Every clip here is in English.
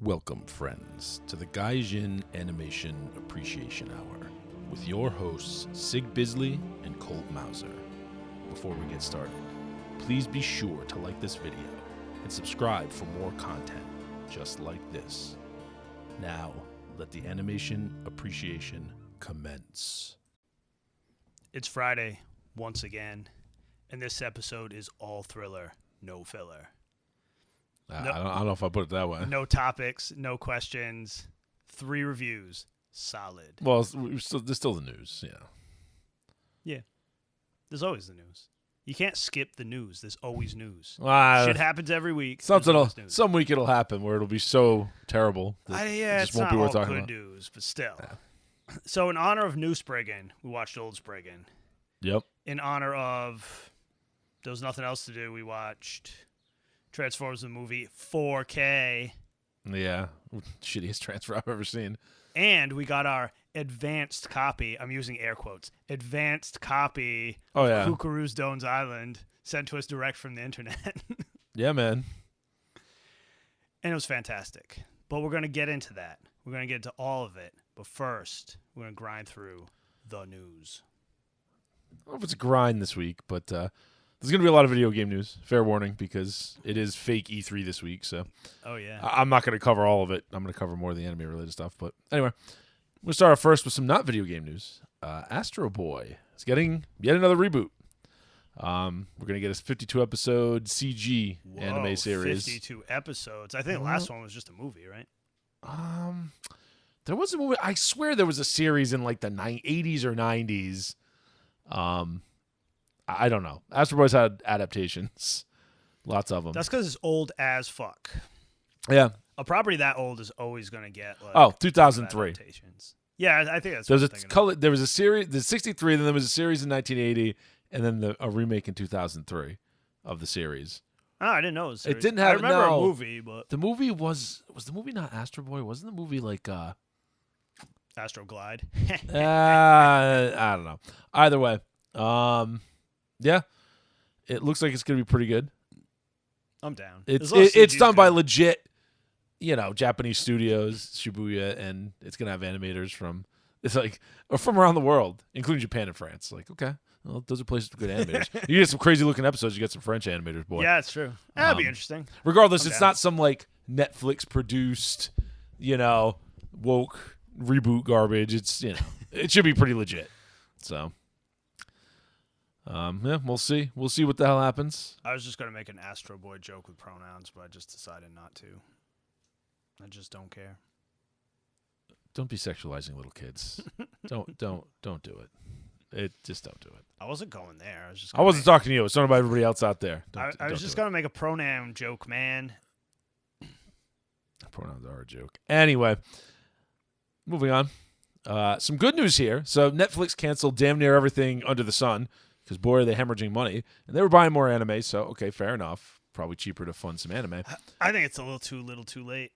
Welcome, friends, to the Gaijin Animation Appreciation Hour with your hosts, Sig Bisley and Colt Mauser. Before we get started, please be sure to like this video and subscribe for more content just like this. Now, let the animation appreciation commence. It's Friday, once again, and this episode is all thriller, no filler. I don't know if I put it that way. No topics, no questions, 3 reviews, solid. Well, there's still the news, Yeah, there's always the news. You can't skip the news. There's always news. Shit happens every week. Some week it'll happen where it'll be so terrible. It's not all good news, but still. Yeah. So in honor of new Spriggan, we watched old Spriggan. Yep. In honor of there was nothing else to do, we watched Transformers the movie 4K. Yeah, shittiest transfer I've ever seen. And we got our advanced copy, I'm using air quotes, advanced copy of Kukuru's Doan's Island sent to us direct from the internet. Yeah, man. And it was fantastic. But we're going to get into that. We're going to get into all of it. But first, we're going to grind through the news. I don't know if it's a grind this week, but there's going to be a lot of video game news. Fair warning, because it is fake E3 this week. So, oh yeah, I'm not going to cover all of it. I'm going to cover more of the anime-related stuff. But anyway, we'll start off first with some not video game news. Astro Boy is getting yet another reboot. We're going to get a 52-episode CG anime series. 52 episodes. I think the last one was just a movie, right? There was a movie. I swear there was a series in like the 80s or 90s. I don't know. Astro Boy's had adaptations. Lots of them. That's because it's old as fuck. Yeah. A property that old is always going to get like 2003. Yeah, I think that's there was a series, the 63, then there was a series in 1980, and then a remake in 2003 of the series. Oh, I didn't know it was a series. It didn't have, I remember a movie, but the movie was the movie not Astro Boy? Wasn't the movie like Astro Glide? I don't know. Either way, yeah, it looks like it's gonna be pretty good. I'm down. It's done by legit, Japanese studios, Shibuya, and it's gonna have animators from around the world, including Japan and France. Like, okay, well, those are places with good animators. You get some crazy looking episodes. You get some French animators, boy. Yeah, it's true. That'd be interesting. Regardless, it's not some like Netflix produced, woke reboot garbage. It's it should be pretty legit. So. Yeah, we'll see. We'll see what the hell happens. I was just going to make an Astro Boy joke with pronouns, but I just decided not to. I just don't care. Don't be sexualizing little kids. Don't do it. Just don't do it. I wasn't going there. I wasn't talking to you. I was talking about everybody else out there. I was just going to make a pronoun joke, man. Pronouns are a joke. Anyway, moving on. Some good news here. So Netflix canceled damn near everything under the sun. Because, boy, are they hemorrhaging money. And they were buying more anime, so, okay, fair enough. Probably cheaper to fund some anime. I think it's a little too late.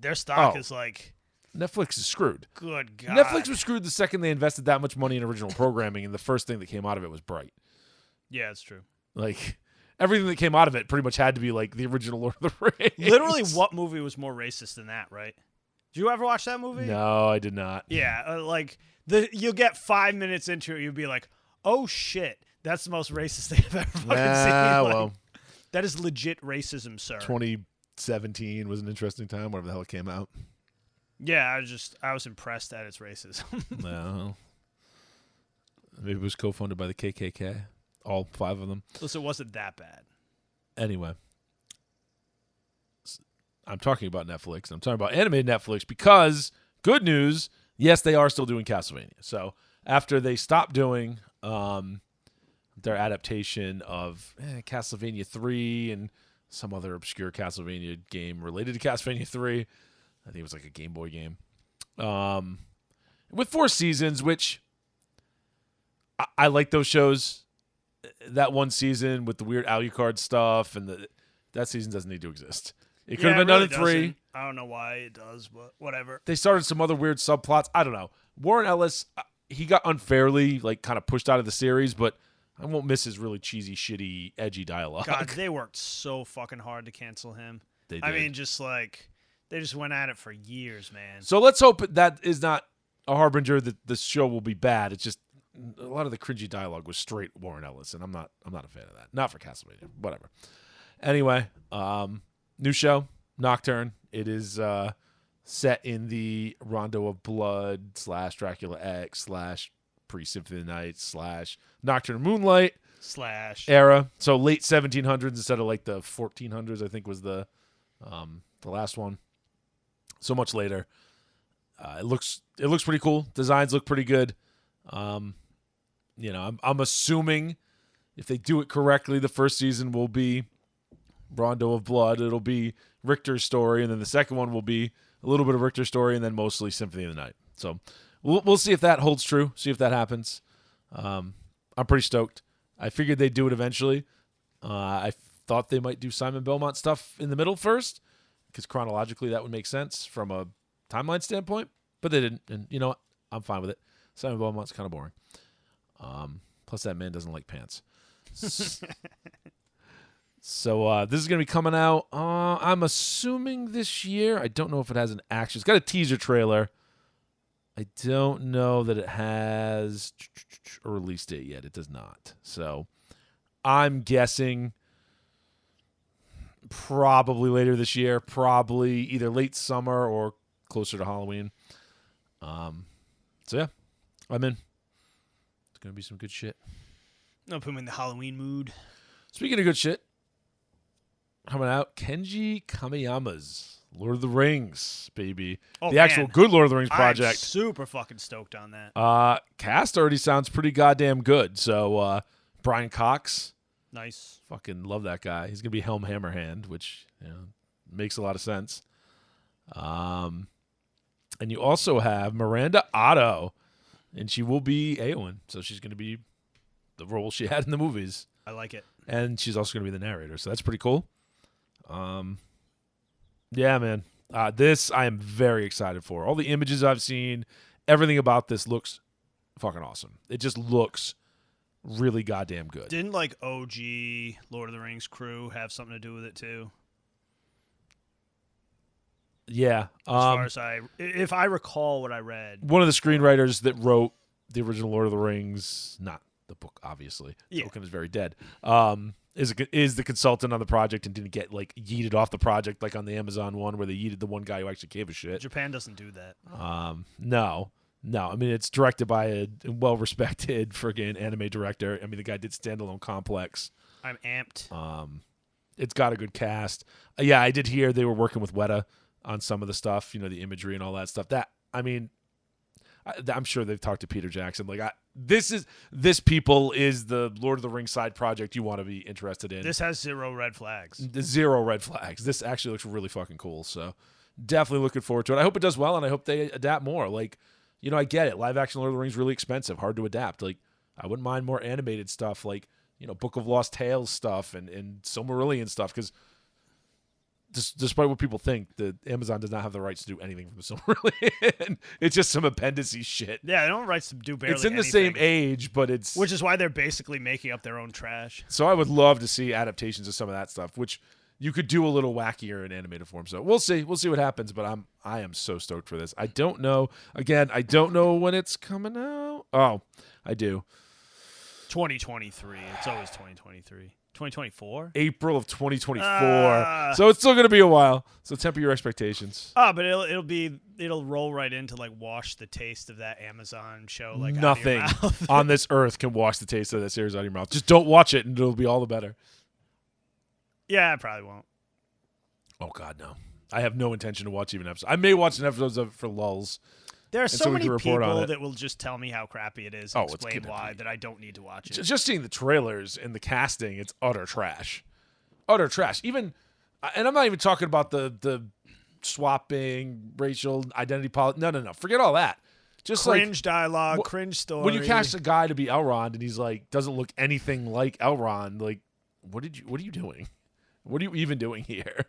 Their stock is like... Netflix is screwed. Good God. Netflix was screwed the second they invested that much money in original programming, and the first thing that came out of it was Bright. Yeah, it's true. Like, everything that came out of it pretty much had to be, like, the original Lord of the Rings. Literally, what movie was more racist than that, right? Did you ever watch that movie? No, I did not. Yeah, you'll get 5 minutes into it, you'll be like... Oh, shit. That's the most racist thing I've ever fucking seen. Well. That is legit racism, sir. 2017 was an interesting time, whatever the hell it came out. Yeah, I was impressed at its racism. Well, maybe it was co-funded by the KKK. All 5 of them. Listen, it wasn't that bad. Anyway. I'm talking about Netflix. I'm talking about animated Netflix because, good news, yes, they are still doing Castlevania. So, after they stopped doing their adaptation of Castlevania 3 and some other obscure Castlevania game related to Castlevania 3, I think it was like a Game Boy game, with 4 seasons, which I like those shows. That one season with the weird Alucard stuff, and that season doesn't need to exist. It could have been done in 3. I don't know why it does, but whatever. They started some other weird subplots. I don't know. Warren Ellis... he got unfairly kind of pushed out of the series, but I won't miss his really cheesy, shitty, edgy dialogue. God, they worked so fucking hard to cancel him. They did. I mean, just like They just went at it for years, man. So let's hope that is not a harbinger that this show will be bad. It's just a lot of the cringy dialogue was straight Warren Ellis, and I'm not a fan of that. Not for Castlevania, whatever. Anyway, new show, Nocturne. It is set in the Rondo of Blood / Dracula X / pre-Symphony of the Night / Nocturne Moonlight / era. So late 1700s instead of like the 1400s, I think was the last one. So much later. It looks pretty cool. Designs look pretty good. I'm assuming if they do it correctly, the first season will be Rondo of Blood. It'll be Richter's story, and then the second one will be a little bit of Richter's story, and then mostly Symphony of the Night. So we'll see if that holds true. See if that happens. I'm pretty stoked. I figured they'd do it eventually. I thought they might do Simon Belmont stuff in the middle first, because chronologically that would make sense from a timeline standpoint, but they didn't. And you know what? I'm fine with it. Simon Belmont's kind of boring. Plus, that man doesn't like pants. So this is going to be coming out, I'm assuming this year. I don't know if it has an action. It's got a teaser trailer. I don't know that it has a release date yet. It does not. So I'm guessing probably later this year, probably either late summer or closer to Halloween. So yeah, I'm in. It's going to be some good shit. I'll put him in the Halloween mood. Speaking of good shit, coming out, Kenji Kamiyama's Lord of the Rings, baby. Oh, the actual good Lord of the Rings project. I'm super fucking stoked on that. Cast already sounds pretty goddamn good. So Brian Cox. Nice. Fucking love that guy. He's going to be Helm Hammerhand, which makes a lot of sense. And you also have Miranda Otto, and she will be Eowyn. So she's going to be the role she had in the movies. I like it. And she's also going to be the narrator, so that's pretty cool. Yeah, man. This I am very excited for. All the images I've seen, everything about this looks fucking awesome. It just looks really goddamn good. Didn't like OG Lord of the Rings crew have something to do with it too? Yeah. As far as if I recall what I read. One of the screenwriters that wrote the original Lord of the Rings, not the book, obviously. Yeah. Tolkien is very dead. Is the consultant on the project and didn't get like yeeted off the project like on the Amazon one where they yeeted the one guy who actually gave a shit. Japan doesn't do that. No. I mean, it's directed by a well-respected friggin' anime director. I mean, the guy did Standalone Complex. I'm amped. It's got a good cast. Yeah, I did hear they were working with Weta on some of the stuff, the imagery and all that stuff. I'm sure they've talked to Peter Jackson. Like, this people is the Lord of the Rings side project you want to be interested in. This has 0 red flags. Zero red flags. This actually looks really fucking cool. So definitely looking forward to it. I hope it does well, and I hope they adapt more. Like, I get it. Live action Lord of the Rings is really expensive, hard to adapt. Like, I wouldn't mind more animated stuff, like, Book of Lost Tales stuff and Silmarillion stuff, because despite what people think, the Amazon does not have the rights to do anything from the Silmarillion. It's just some appendice shit. Yeah, they don't have rights to do barely It's in the anything, same age, but it's... Which is why they're basically making up their own trash. So I would love to see adaptations of some of that stuff, which you could do a little wackier in animated form. So we'll see. We'll see what happens, but I am so stoked for this. I don't know. Again, I don't know when it's coming out. Oh, I do. 2023. It's always 2023. 2024? April of 2024. So it's still going to be a while. So temper your expectations. But it'll roll right into like wash the taste of that Amazon show. Like nothing out of your mouth. on this earth can wash the taste of that series out of your mouth. Just don't watch it, and it'll be all the better. Yeah, I probably won't. Oh God, no! I have no intention to watch even episodes. I may watch an episode of it for lulls. There are so many people that will just tell me how crappy it is and explain why that I don't need to watch it. Just seeing the trailers and the casting, it's utter trash. Utter trash. Even, and I'm not even talking about the swapping, racial identity politics. No. Forget all that. Just cringe dialogue, cringe story. When you cast a guy to be Elrond and he's like doesn't look anything like Elrond, like what are you doing? What are you even doing here?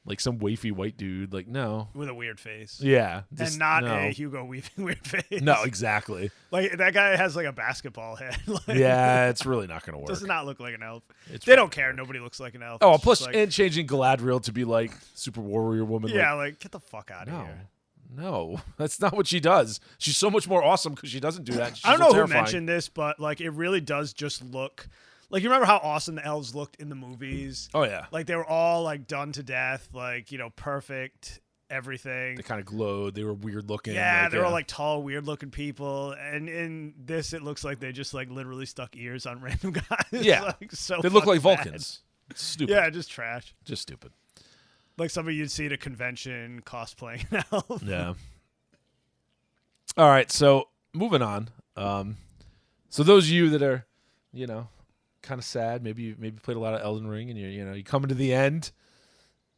like some wafy white dude. Like, no. With a weird face. Yeah. And not no. a Hugo Weaving weird face. No, exactly. Like, that guy has like a basketball head. Like, Yeah, it's really not going to work. Does not look like an elf. It's they don't care. Nobody looks like an elf. Oh, It's plus, just like, and changing Galadriel to be like Super Warrior Woman. yeah, like, get the fuck out of no. here. No, that's not what she does. She's so much more awesome because she doesn't do that. She's I don't know so who terrifying. mentioned this, but like it really does just look like, you remember how awesome the elves looked in the movies? Oh, yeah. Like they were all like done to death, like, you know, perfect, everything. They kind of glowed. They were weird looking. Yeah, they're all like tall, weird looking people. And in this, it looks like they just like literally stuck ears on random guys. Yeah. Like, so they look like fucking bad. Vulcans. It's stupid. Yeah, just trash. Just stupid. Like somebody you'd see at a convention cosplaying an elf. Yeah. All right, so moving on. So those of you that are, you know, kind of sad, maybe you played a lot of Elden Ring, and you coming to the end.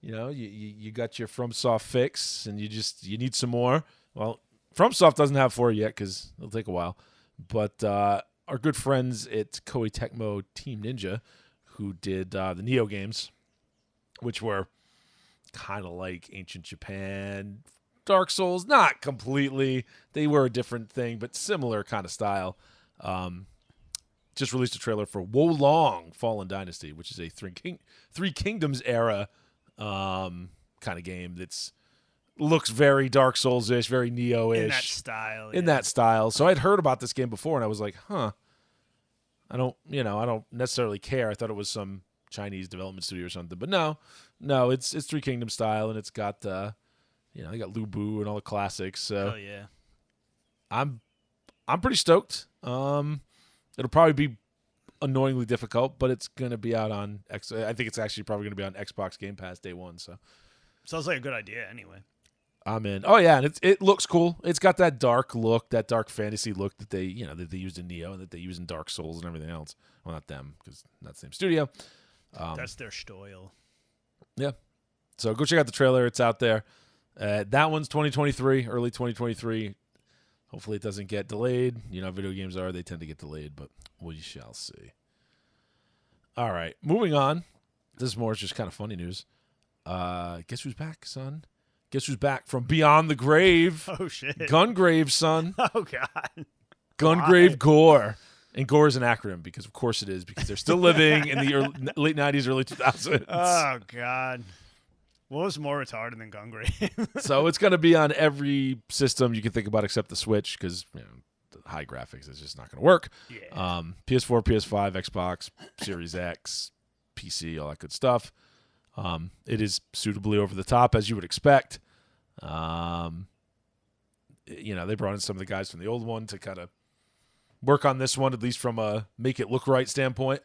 You know, you got your FromSoft fix, and you need some more. Well, FromSoft doesn't have 4 yet because it'll take a while. But our good friends at Koei Tecmo Team Ninja, who did the Neo games, which were kind of like Ancient Japan, Dark Souls, not completely. They were a different thing, but similar kind of style. Just released a trailer for Wolong Fallen Dynasty, which is a Three Kingdoms era kind of game that's looks very Dark Souls-ish, very Neo-ish. In that style. In that style. So I'd heard about this game before, and I was like, huh. I don't necessarily care. I thought it was some Chinese development studio or something. But no, it's Three Kingdoms style, and it's got they got Lu Bu and all the classics. So Oh yeah. I'm pretty stoked. It'll probably be annoyingly difficult, but it's gonna be out on X. I think it's actually probably gonna be on Xbox Game Pass day one. So Sounds like a good idea anyway. I'm in. Oh yeah, and it looks cool. It's got that dark look, that dark fantasy look that they used in Neo and that they use in Dark Souls and everything else. Well, not them because not the same studio. That's their style. Yeah. So go check out the trailer. It's out there. That one's 2023, early 2023. Hopefully it doesn't get delayed. You know, video games they tend to get delayed, but we shall see. All right, moving on. This is more just kind of funny news. Guess who's back, son? Guess who's back from beyond the grave? Oh shit. Gungrave, son. Oh god. Gungrave Gore. And Gore is an acronym because of course it is, because they're still living in the late 90s, early 2000s. Oh god. What was more retarded than Gungrave? So it's going to be on every system you can think about except the Switch because the high graphics is just not going to work. Yeah. PS4, PS5, Xbox, Series X, PC, all that good stuff. It is suitably over the top, as you would expect. They brought in some of the guys from the old one to kind of work on this one, at least from a make it look right standpoint.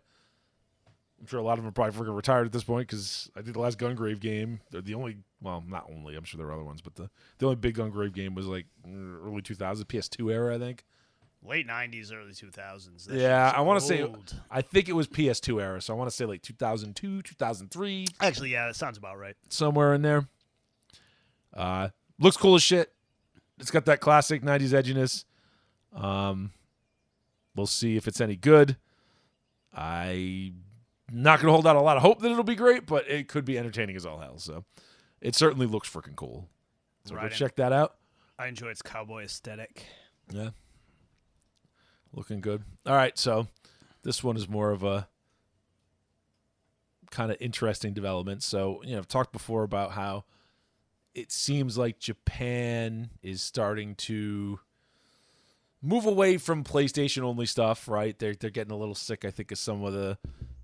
I'm sure a lot of them are probably freaking retired at this point because I think the last Gungrave game, they're the only, well, not only, I'm sure there are other ones, but the only big Gungrave game was like early 2000s, PS2 era, I think. Late 90s, early 2000s. That Yeah, I want to say, old. I think it was PS2 era, so I want to say like 2002, 2003. Actually, yeah, that sounds about right. Somewhere in there. Looks cool as shit. It's got that classic 90s edginess. We'll see if it's any good. I'm not going to hold out a lot of hope that it'll be great, but it could be entertaining as all hell. So it certainly looks freaking cool. So go check that out. I enjoy its cowboy aesthetic. Yeah. Looking good. All right, so this one is more of a kind of interesting development. So, I've talked before about how it seems like Japan is starting to move away from PlayStation-only stuff, right? They're getting a little sick, I think, of some of the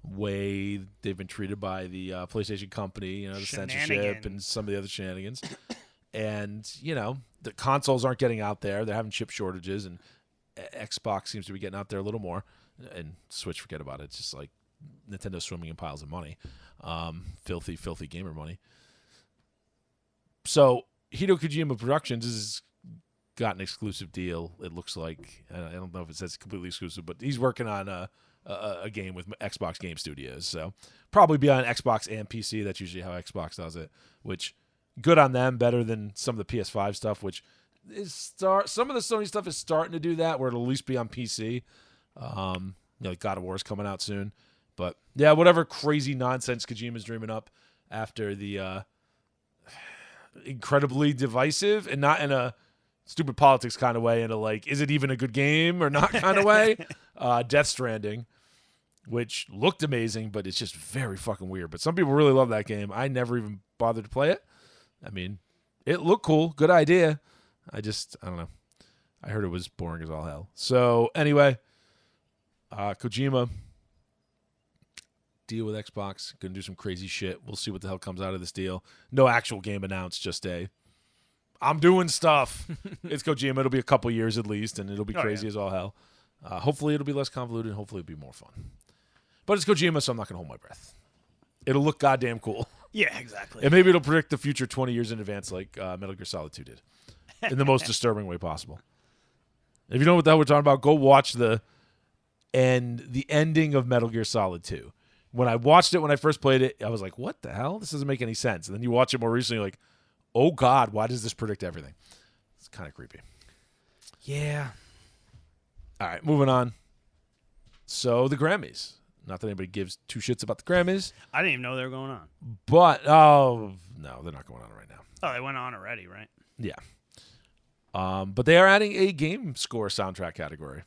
way they've been treated by the PlayStation company, the censorship and some of the other shenanigans. And, the consoles aren't getting out there. They're having chip shortages, and Xbox seems to be getting out there a little more. And Switch, forget about it. It's just like Nintendo swimming in piles of money. Filthy, filthy gamer money. So Hideo Kojima Productions has got an exclusive deal, it looks like. I don't know if it says completely exclusive, but he's working on a game with Xbox Game Studios. So probably be on Xbox and PC. That's usually how Xbox does it, which good on them, better than some of the PS5 stuff, which is some of the Sony stuff is starting to do that, where it'll at least be on PC. Like God of War is coming out soon. But yeah, whatever crazy nonsense Kojima's dreaming up after the incredibly divisive, and not in a stupid politics kind of way, in a like, is it even a good game or not kind of way. Death Stranding, which looked amazing, but it's just very fucking weird. But some people really love that game. I never even bothered to play it. I mean, it looked cool. Good idea. I don't know. I heard it was boring as all hell. So anyway, Kojima, deal with Xbox. Gonna do some crazy shit. We'll see what the hell comes out of this deal. No actual game announced, just I'm doing stuff. It's Kojima. It'll be a couple years at least, and it'll be crazy as all hell. Hopefully it'll be less convoluted, and hopefully it'll be more fun. But it's Kojima, so I'm not going to hold my breath. It'll look goddamn cool. Yeah, exactly. And maybe it'll predict the future 20 years in advance like Metal Gear Solid 2 did. In the most disturbing way possible. If you know what the hell we're talking about, go watch the ending of Metal Gear Solid 2. When I watched it, when I first played it, I was like, what the hell? This doesn't make any sense. And then you watch it more recently, you're like, oh God, why does this predict everything? It's kind of creepy. Yeah. All right, moving on. So the Grammys. Not that anybody gives two shits about the Grammys. I didn't even know they were going on. But, no, they're not going on right now. Oh, they went on already, right? Yeah. But they are adding a game score soundtrack category.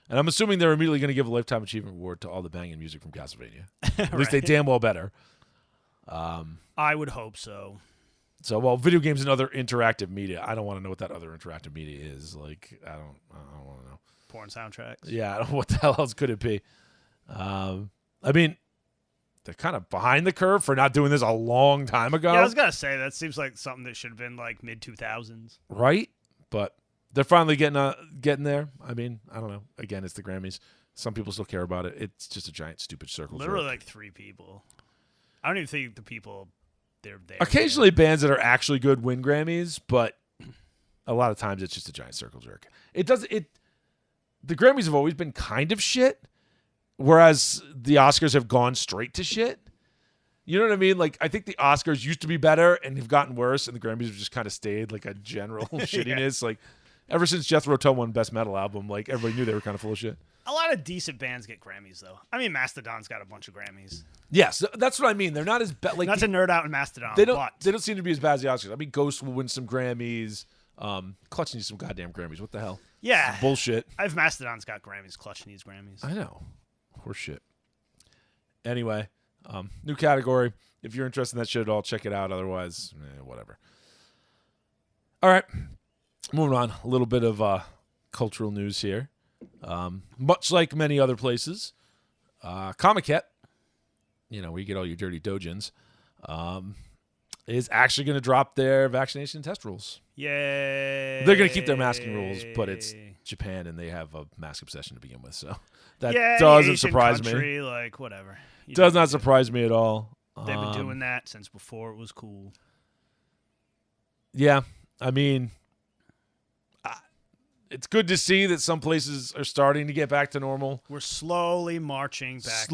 And I'm assuming they're immediately going to give a Lifetime Achievement Award to all the banging music from Castlevania. At least they damn well better. I would hope so. So, well, video games and other interactive media. I don't want to know what that other interactive media is. Like, I don't want to know. Porn soundtracks. Yeah, I don't know what the hell else could it be. I mean, they're kind of behind the curve for not doing this a long time ago. Yeah, I was going to say, that seems like something that should have been like mid-2000s. Right? But they're finally getting there. I mean, I don't know. Again, it's the Grammys. Some people still care about it. It's just a giant, stupid circle. Literally like 3 people. I don't even think the people, they're there. Occasionally bands that are actually good win Grammys, but a lot of times it's just a giant circle jerk. The Grammys have always been kind of shit, whereas the Oscars have gone straight to shit. You know what I mean? Like, I think the Oscars used to be better and have gotten worse, and the Grammys have just kind of stayed like a general shittiness. Like, ever since Jethro Tull won Best Metal Album, like, everybody knew they were kind of full of shit. A lot of decent bands get Grammys, though. I mean, Mastodon's got a bunch of Grammys. Yes, that's what I mean. They're not as bad. Like, not to nerd out in Mastodon, they don't seem to be as bad as the Oscars. I mean, Ghost will win some Grammys. Clutch needs some goddamn Grammys. What the hell? Yeah. Bullshit. If Mastodon's got Grammys, Clutch needs Grammys. I know. Horse shit. Anyway, new category. If you're interested in that shit at all, check it out. Otherwise, whatever. All right. Moving on. A little bit of cultural news here. Much like many other places, Comiket, where you get all your dirty dojins, is actually going to drop their vaccination test rules. Yay. They're going to keep their masking rules, but it's Japan, and they have a mask obsession to begin with, so that doesn't Asian surprise country, me. Like, whatever. Does not surprise me at all. They've been doing that since before it was cool. Yeah, I mean, it's good to see that some places are starting to get back to normal. We're slowly marching back.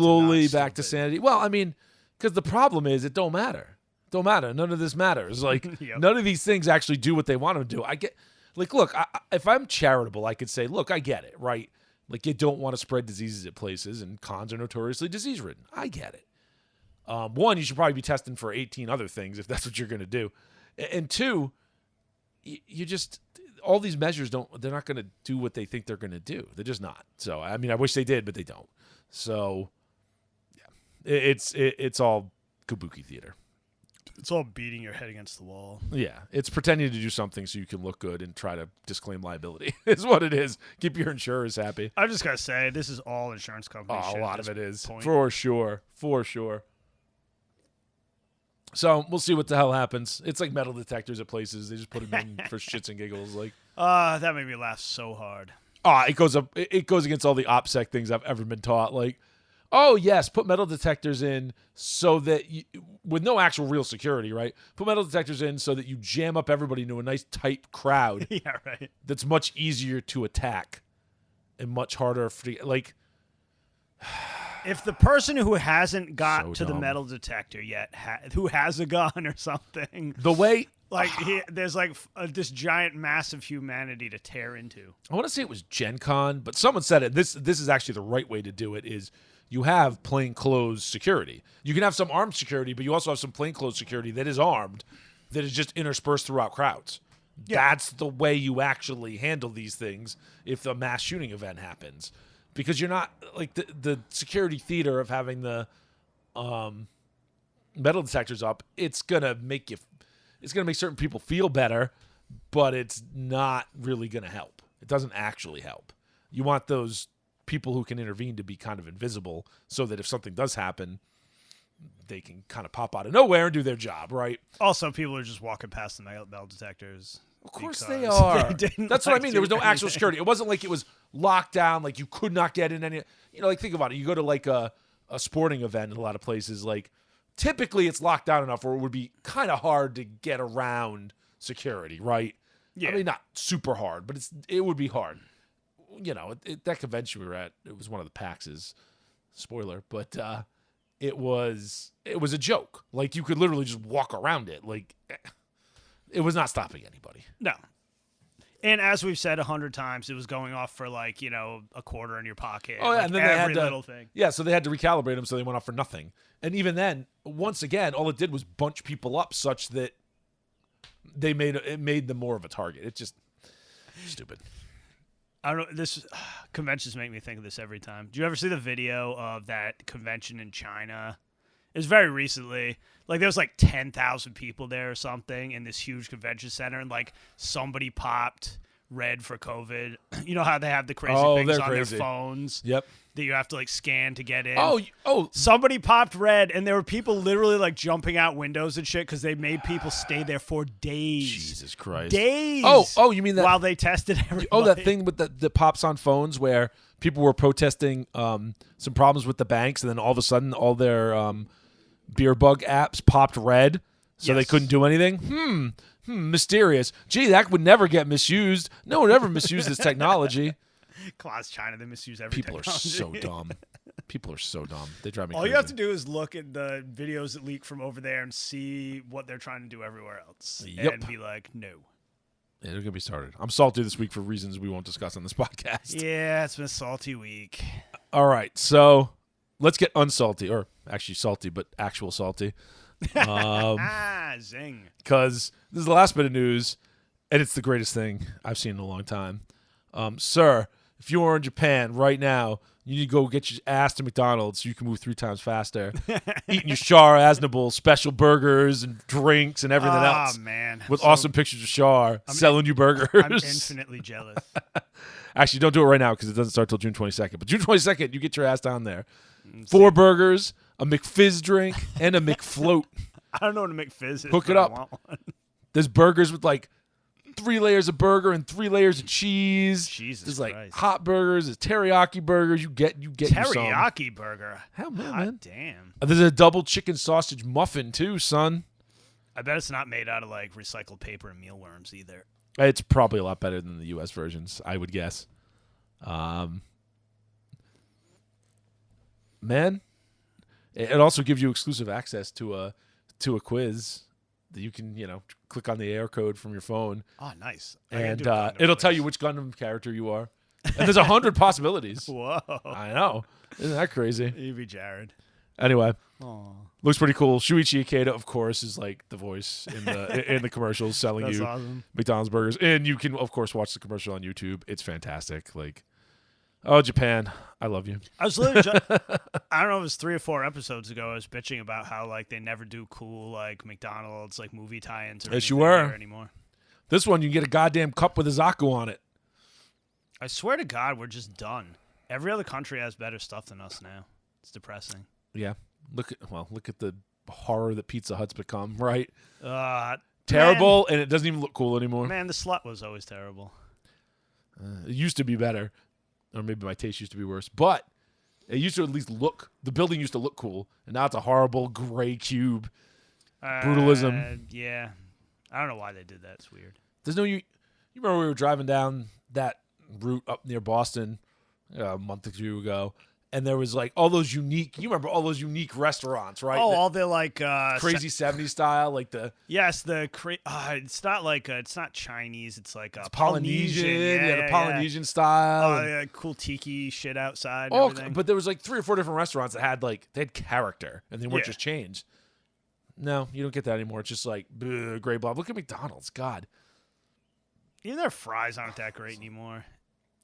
Back to sanity. Well, I mean, because the problem is it don't matter. Don't matter. None of this matters. Like, Yep. None of these things actually do what they want them to do. I get, like, look, if I'm charitable, I could say, look, I get it, right? Like, you don't want to spread diseases at places, and cons are notoriously disease-ridden. I get it. One, you should probably be testing for 18 other things if that's what you're going to do. And two, you just, all these measures they're not going to do what they think they're going to do. They're just not. So, I mean, I wish they did, but they don't. So, yeah, it's all kabuki theater. It's all beating your head against the wall. Yeah, it's pretending to do something so you can look good and try to disclaim liability is what it is. Keep your insurers happy. I've just got to say, this is all insurance companies. Oh, a lot of it is. Point. For sure. So we'll see what the hell happens. It's like metal detectors at places. They just put them in for shits and giggles. Like, that made me laugh so hard. It goes against all the OPSEC things I've ever been taught. Like, oh yes, put metal detectors in so that with no actual real security, right? Put metal detectors in so that you jam up everybody into a nice tight crowd. Yeah, right. That's much easier to attack and much harder for like. If the person who hasn't got So to the dumb. metal detector yet, who has a gun or something, The way like there's like this giant mass of humanity to tear into. I want to say it was Gen Con, but someone said it. This is actually the right way to do it. Is you have plainclothes security. You can have some armed security, but you also have some plainclothes security that is armed that is just interspersed throughout crowds. Yeah. That's the way you actually handle these things if a mass shooting event happens. Because you're not like the security theater of having the metal detectors up. It's gonna make certain people feel better, but it's not really gonna help. It doesn't actually help. You want those people who can intervene to be kind of invisible, so that if something does happen, they can kind of pop out of nowhere and do their job, right? Also, people are just walking past the metal detectors. Of course they are. That's what I mean. There was no actual anything. security. It wasn't like it was locked down, like you could not get in any. Like think about it. You go to like a sporting event in a lot of places. Like typically, it's locked down enough where it would be kind of hard to get around security, right? Yeah. I mean, not super hard, but it would be hard. That convention we were at, it was one of the PAXs. Spoiler, but it was a joke. Like you could literally just walk around it. Like it was not stopping anybody. No. And as we've said 100 times, it was going off for like, a quarter in your pocket. Oh, yeah, like and then every they had to, little thing. Yeah, so they had to recalibrate them, so they went off for nothing. And even then, once again, all it did was bunch people up such that it made them more of a target. It's just stupid. I don't know. This conventions make me think of this every time. Do you ever see the video of that convention in China? It was very recently. Like there was like 10,000 people there or something in this huge convention center, and like somebody popped red for COVID. You know how they have the crazy things on their phones? Yep. That you have to like scan to get in. Oh! Somebody popped red, and there were people literally like jumping out windows and shit because they made people stay there for days. Jesus Christ! Days. Oh! You mean that while they tested everybody? Oh, that thing with the pops on phones where people were protesting some problems with the banks, and then all of a sudden all their beer bug apps popped red, so they couldn't do anything. Mysterious. Gee, that would never get misused. No one ever misused this technology. Class China, they misuse every People technology. are so dumb. People are so dumb. They drive me All crazy. you have to do is look at the videos that leak from over there and see what they're trying to do everywhere else. Yep. And be like, no. Yeah, they're going to be started. I'm salty this week for reasons we won't discuss on this podcast. Yeah, it's been a salty week. All right, so let's get unsalty, or actually salty, but actual salty. Zing. Because this is the last bit of news, and it's the greatest thing I've seen in a long time. Sir, if you are in Japan right now, you need to go get your ass to McDonald's so you can move 3 times faster. Eating your Char Aznable special burgers and drinks and everything else. Oh, man. With awesome pictures of Char selling you burgers. I'm infinitely jealous. Actually, don't do it right now because it doesn't start till June 22nd. But June 22nd, you get your ass down there. 4 burgers, a McFizz drink, and a McFloat. I don't know what a McFizz is. Hook it but up. I want one. There's burgers with like 3 layers of burger and 3 layers of cheese. Jesus There's like Christ. hot burgers, there's teriyaki burgers. You get you some. Teriyaki burger. Hell no, Hot man. damn. There's a double chicken sausage muffin too, son. I bet it's not made out of like recycled paper and mealworms either. It's probably a lot better than the U.S. versions, I would guess. Man, it also gives you exclusive access to a quiz that you can, click on the AR code from your phone. Oh, nice. And it'll tell you which Gundam character you are. And there's 100 possibilities. Whoa. I know. Isn't that crazy? You be Jared. Anyway, Aw. looks pretty cool. Shuichi Ikeda, of course, is like the voice in the commercials selling That's you awesome. McDonald's burgers. And you can, of course, watch the commercial on YouTube. It's fantastic. Like, oh, Japan, I love you. I was literally I don't know if it was 3 or 4 episodes ago, I was bitching about how like they never do cool like McDonald's like movie tie-ins or Yes, you anything were. there anymore. This one, you can get a goddamn cup with a Zaku on it. I swear to God, we're just done. Every other country has better stuff than us now. It's depressing. Yeah. Look at the horror that Pizza Hut's become, right? Man, Terrible, and it doesn't even look cool anymore. man, the slut was always terrible. It used to be better. Or maybe my taste used to be worse. But it used to at least look, the building used to look cool. And now it's a horrible gray cube. Brutalism. Yeah. I don't know why they did that. It's weird. There's no, you remember we were driving down that route up near Boston a month or 2 ago. And there was like all those unique, you remember all those unique restaurants, right? Oh, all the like crazy 70s style, like the yes, it's not like it's not Chinese. It's like Polynesian, Yeah, the Polynesian style. Oh, yeah, cool tiki shit outside. And Oh, everything. but there was like 3 or 4 different restaurants that had character, and they weren't just chains. No, you don't get that anymore. It's just like gray blob. Look at McDonald's. God. Even their fries aren't that great anymore.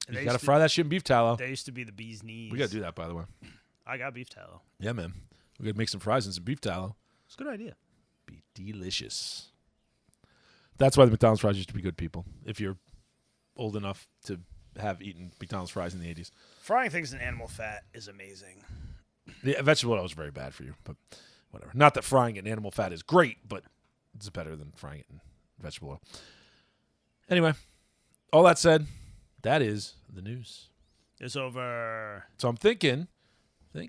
You got to fry that shit in beef tallow. They used to be the bee's knees. We got to do that, by the way. I got beef tallow. Yeah, man. We got to make some fries and some beef tallow. It's a good idea. Be delicious. That's why the McDonald's fries used to be good, people. If you're old enough to have eaten McDonald's fries in the 80s. Frying things in animal fat is amazing. The vegetable oil is very bad for you, but whatever. Not that frying it in animal fat is great, but it's better than frying it in vegetable oil. Anyway, all that said, that is the news. It's over. So I'm thinking we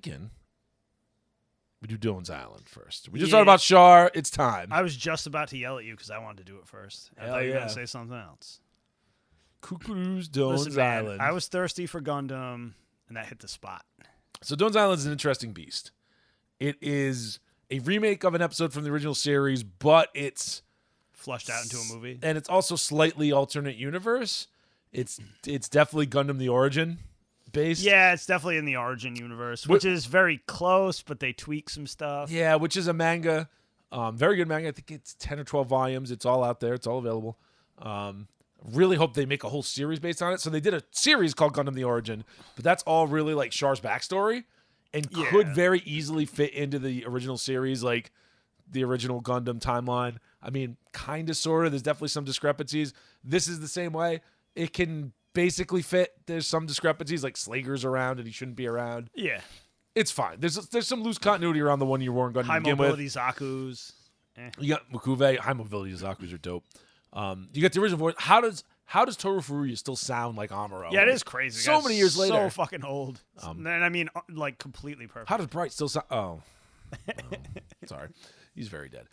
do Doan's Island first. We just talked about Char. It's time. I was just about to yell at you because I wanted to do it first. I thought you were going to say something else. Cuckoo's Doan's Island. I was thirsty for Gundam, and that hit the spot. So Doan's Island is an interesting beast. It is a remake of an episode from the original series, but it's flushed out into a movie. And it's also slightly alternate universe. It's definitely Gundam the Origin based. Yeah, it's definitely in the Origin universe, which is very close, but they tweak some stuff. Yeah, which is a manga. Very good manga. I think it's 10 or 12 volumes. It's all out there. It's all available. Really hope they make a whole series based on it. So they did a series called Gundam the Origin, but that's all really like Char's backstory and could very easily fit into the original series, like the original Gundam timeline. I mean, kind of, sort of. There's definitely some discrepancies. This is the same way. It can basically fit. There's some discrepancies, like Slager's around and he shouldn't be around. Yeah. It's fine. There's some loose continuity around the one you weren't going to begin with. High mobility Zaku's. You got Mukuve. High mobility Zaku's are dope. You got the original voice. How does Toru Furuya still sound like Amuro? Yeah, it is crazy. So many years later. So fucking old. And I mean, like, completely perfect. How does Bright still sound? Oh. Sorry. He's very dead.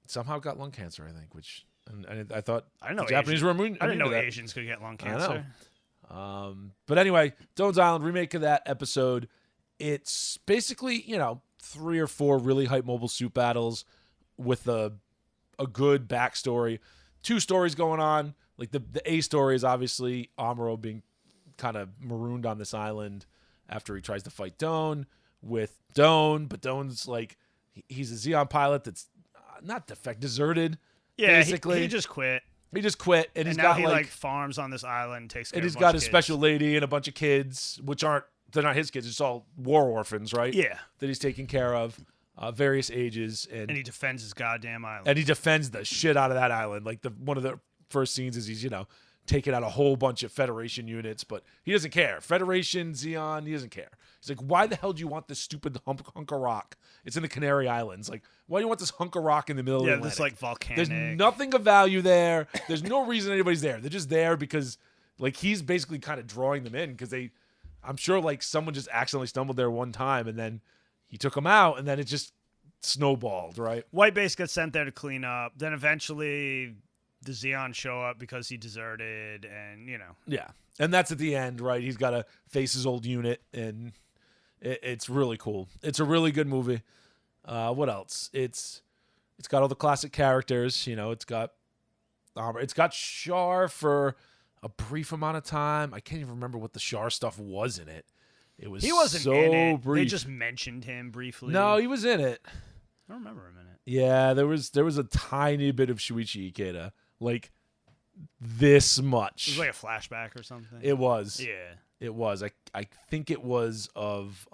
Somehow got lung cancer, I think, which and I thought the Japanese were immune. I didn't know Asians could get lung cancer. I know. But anyway, Doan's Island, remake of that episode. It's basically, 3 or 4 really hype mobile suit battles with a good backstory. 2 stories going on. Like the A story is obviously Amuro being kind of marooned on this island after he tries to fight Doan with Doan, but Doan's like he's a Xeon pilot that's not deserted. Yeah, basically. he just quit. He just quit, and he's now got he farms on this island, takes care of a bunch of kids. And he's got his special lady and a bunch of kids, which they're not his kids. It's all war orphans, right? Yeah. That he's taking care of, various ages, and he defends his goddamn island. And he defends the shit out of that island. Like one of the first scenes is he's taking out a whole bunch of Federation units, but he doesn't care. Federation, Xeon, he doesn't care. He's like, why the hell do you want this stupid hunk of rock? It's in the Canary Islands. Like, why do you want this hunk of rock in the middle of the Atlantic? Yeah, this like volcanic. There's nothing of value there. There's no reason anybody's there. They're just there because, like, he's basically kind of drawing them in because I'm sure, like, someone just accidentally stumbled there one time and then he took them out and then it just snowballed, right? White Base gets sent there to clean up. Then eventually the Xeon show up because he deserted and, Yeah. And that's at the end, right? He's got to face his old unit and it's really cool. It's a really good movie. What else? It's got all the classic characters. It's got Char for a brief amount of time. I can't even remember what the Char stuff was in it. He wasn't so in it. Brief. They just mentioned him briefly. No, he was in it. I don't remember him in it. Yeah, there was a tiny bit of Shuichi Ikeda, like this much. It was like a flashback or something. It was. Yeah. It was. I think it was of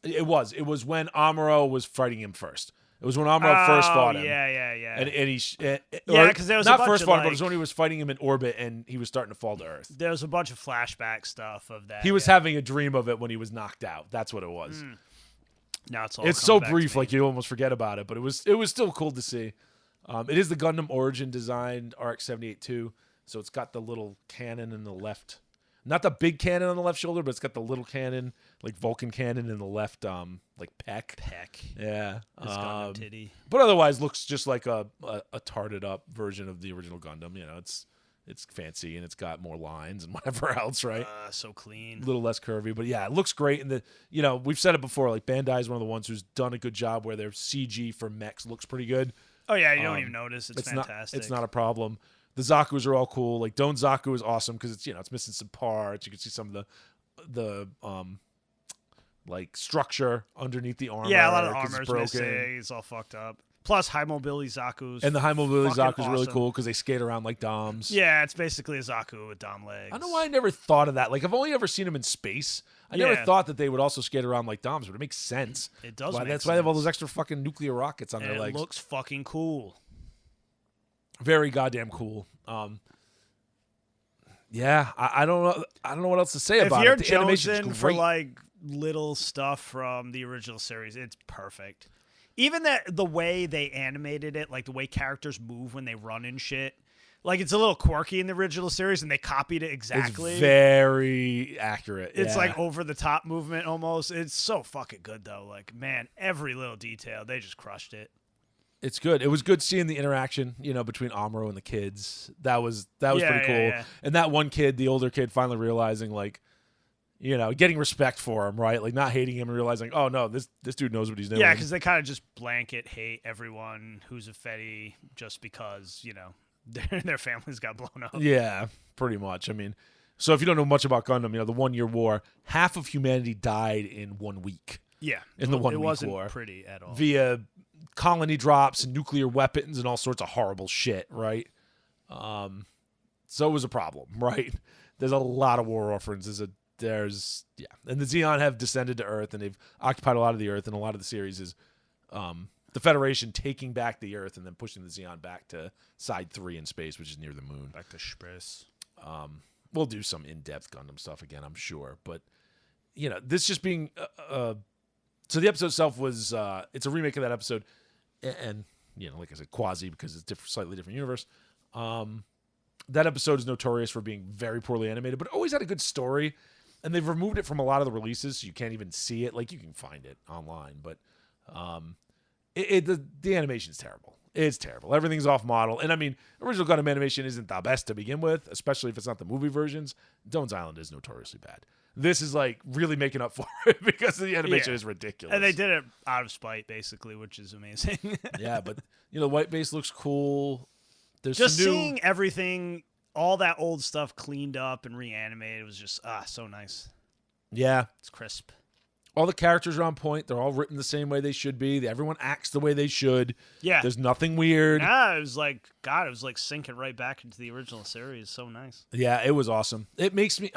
It was when Amuro was fighting him first. It was when Amuro first fought him. Yeah. And he because there was not a bunch first of fought him, but it was when he was fighting him in orbit and he was starting to fall to Earth. There was a bunch of flashback stuff of that. He was having a dream of it when he was knocked out. That's what it was. Now it's so brief, like you almost forget about it, but it was still cool to see. It is the Gundam Origin designed RX-78-2, so it's got the little cannon in the left. Not the big cannon on the left shoulder, but it's got the little cannon, like Vulcan cannon in the left, like pec. Yeah. Gundam titty. But otherwise looks just like a tarted up version of the original Gundam. It's fancy and it's got more lines and whatever else, right? So clean. A little less curvy, but yeah, it looks great. And we've said it before, like Bandai is one of the ones who's done a good job where their CG for mechs looks pretty good. Oh yeah, you don't even notice. It's fantastic. It's not a problem. The Zaku's are all cool. Like Doan Zaku is awesome because it's it's missing some parts. You can see some of the like structure underneath the armor. Yeah, a lot of 'cause armor's it's broken. missing. It's all fucked up. Plus, high mobility Zaku's And the high mobility fucking Zaku is really awesome. cool because they skate around like Doms. Yeah, it's basically a Zaku with Dom legs. I don't know why I never thought of that. Like, I've only ever seen them in space. I never Yeah. thought that they would also skate around like Doms, but it makes sense. It does. That's make why they have all sense. those extra fucking nuclear rockets on And their it legs. looks fucking cool. Very goddamn cool. Yeah, I don't know. I don't know what else to say If about you're it. The animation's jonesing for great. like little stuff from the original series, it's perfect. Even the way they animated it, like the way characters move when they run and shit, like it's a little quirky in the original series, and they copied it exactly. It's very accurate. It's yeah. like over the top movement almost. It's so fucking good though. Like man, every little detail, they just crushed it. It's good. It was good seeing the interaction, between Amuro and the kids. That was pretty cool. Yeah. And that one kid, the older kid, finally realizing like, getting respect for him, right? Like not hating him and realizing, oh no, this dude knows what he's doing. Yeah, because they kind of just blanket hate everyone who's a Fetty just because their families got blown up. Yeah, pretty much. I mean, so if you don't know much about Gundam, the 1 year war, half of humanity died in 1 week. Yeah, In the 1 it week wasn't war. pretty at all. Via colony drops and nuclear weapons and all sorts of horrible shit, right? So it was a problem, right? There's a lot of war orphans. And the Zeon have descended to Earth and they've occupied a lot of the Earth, and a lot of the series is the Federation taking back the Earth and then pushing the Zeon back to Side 3 in space, which is near the moon. Back to space. We'll do some in-depth Gundam stuff again, I'm sure, but this just being so the episode itself was it's a remake of that episode, and like I said, quasi because it's slightly different universe. That episode is notorious for being very poorly animated, but it always had a good story, and they've removed it from a lot of the releases, so you can't even see it. Like you can find it online, but the animation's terrible. It's terrible. Everything's off model, and I mean, original Gundam animation isn't the best to begin with, especially if it's not the movie versions. Doan's Island is notoriously bad. This is like really making up for it because the animation is ridiculous. And they did it out of spite, basically, which is amazing. Yeah, but white base looks cool. There's just some new... seeing everything, all that old stuff cleaned up and reanimated was just so nice. Yeah, It's crisp. all the characters are on point. They're all written the same way they should be. Everyone acts the way they should. Yeah. There's nothing weird. Yeah, it was like sinking right back into the original series. So nice. Yeah, it was awesome. It makes me,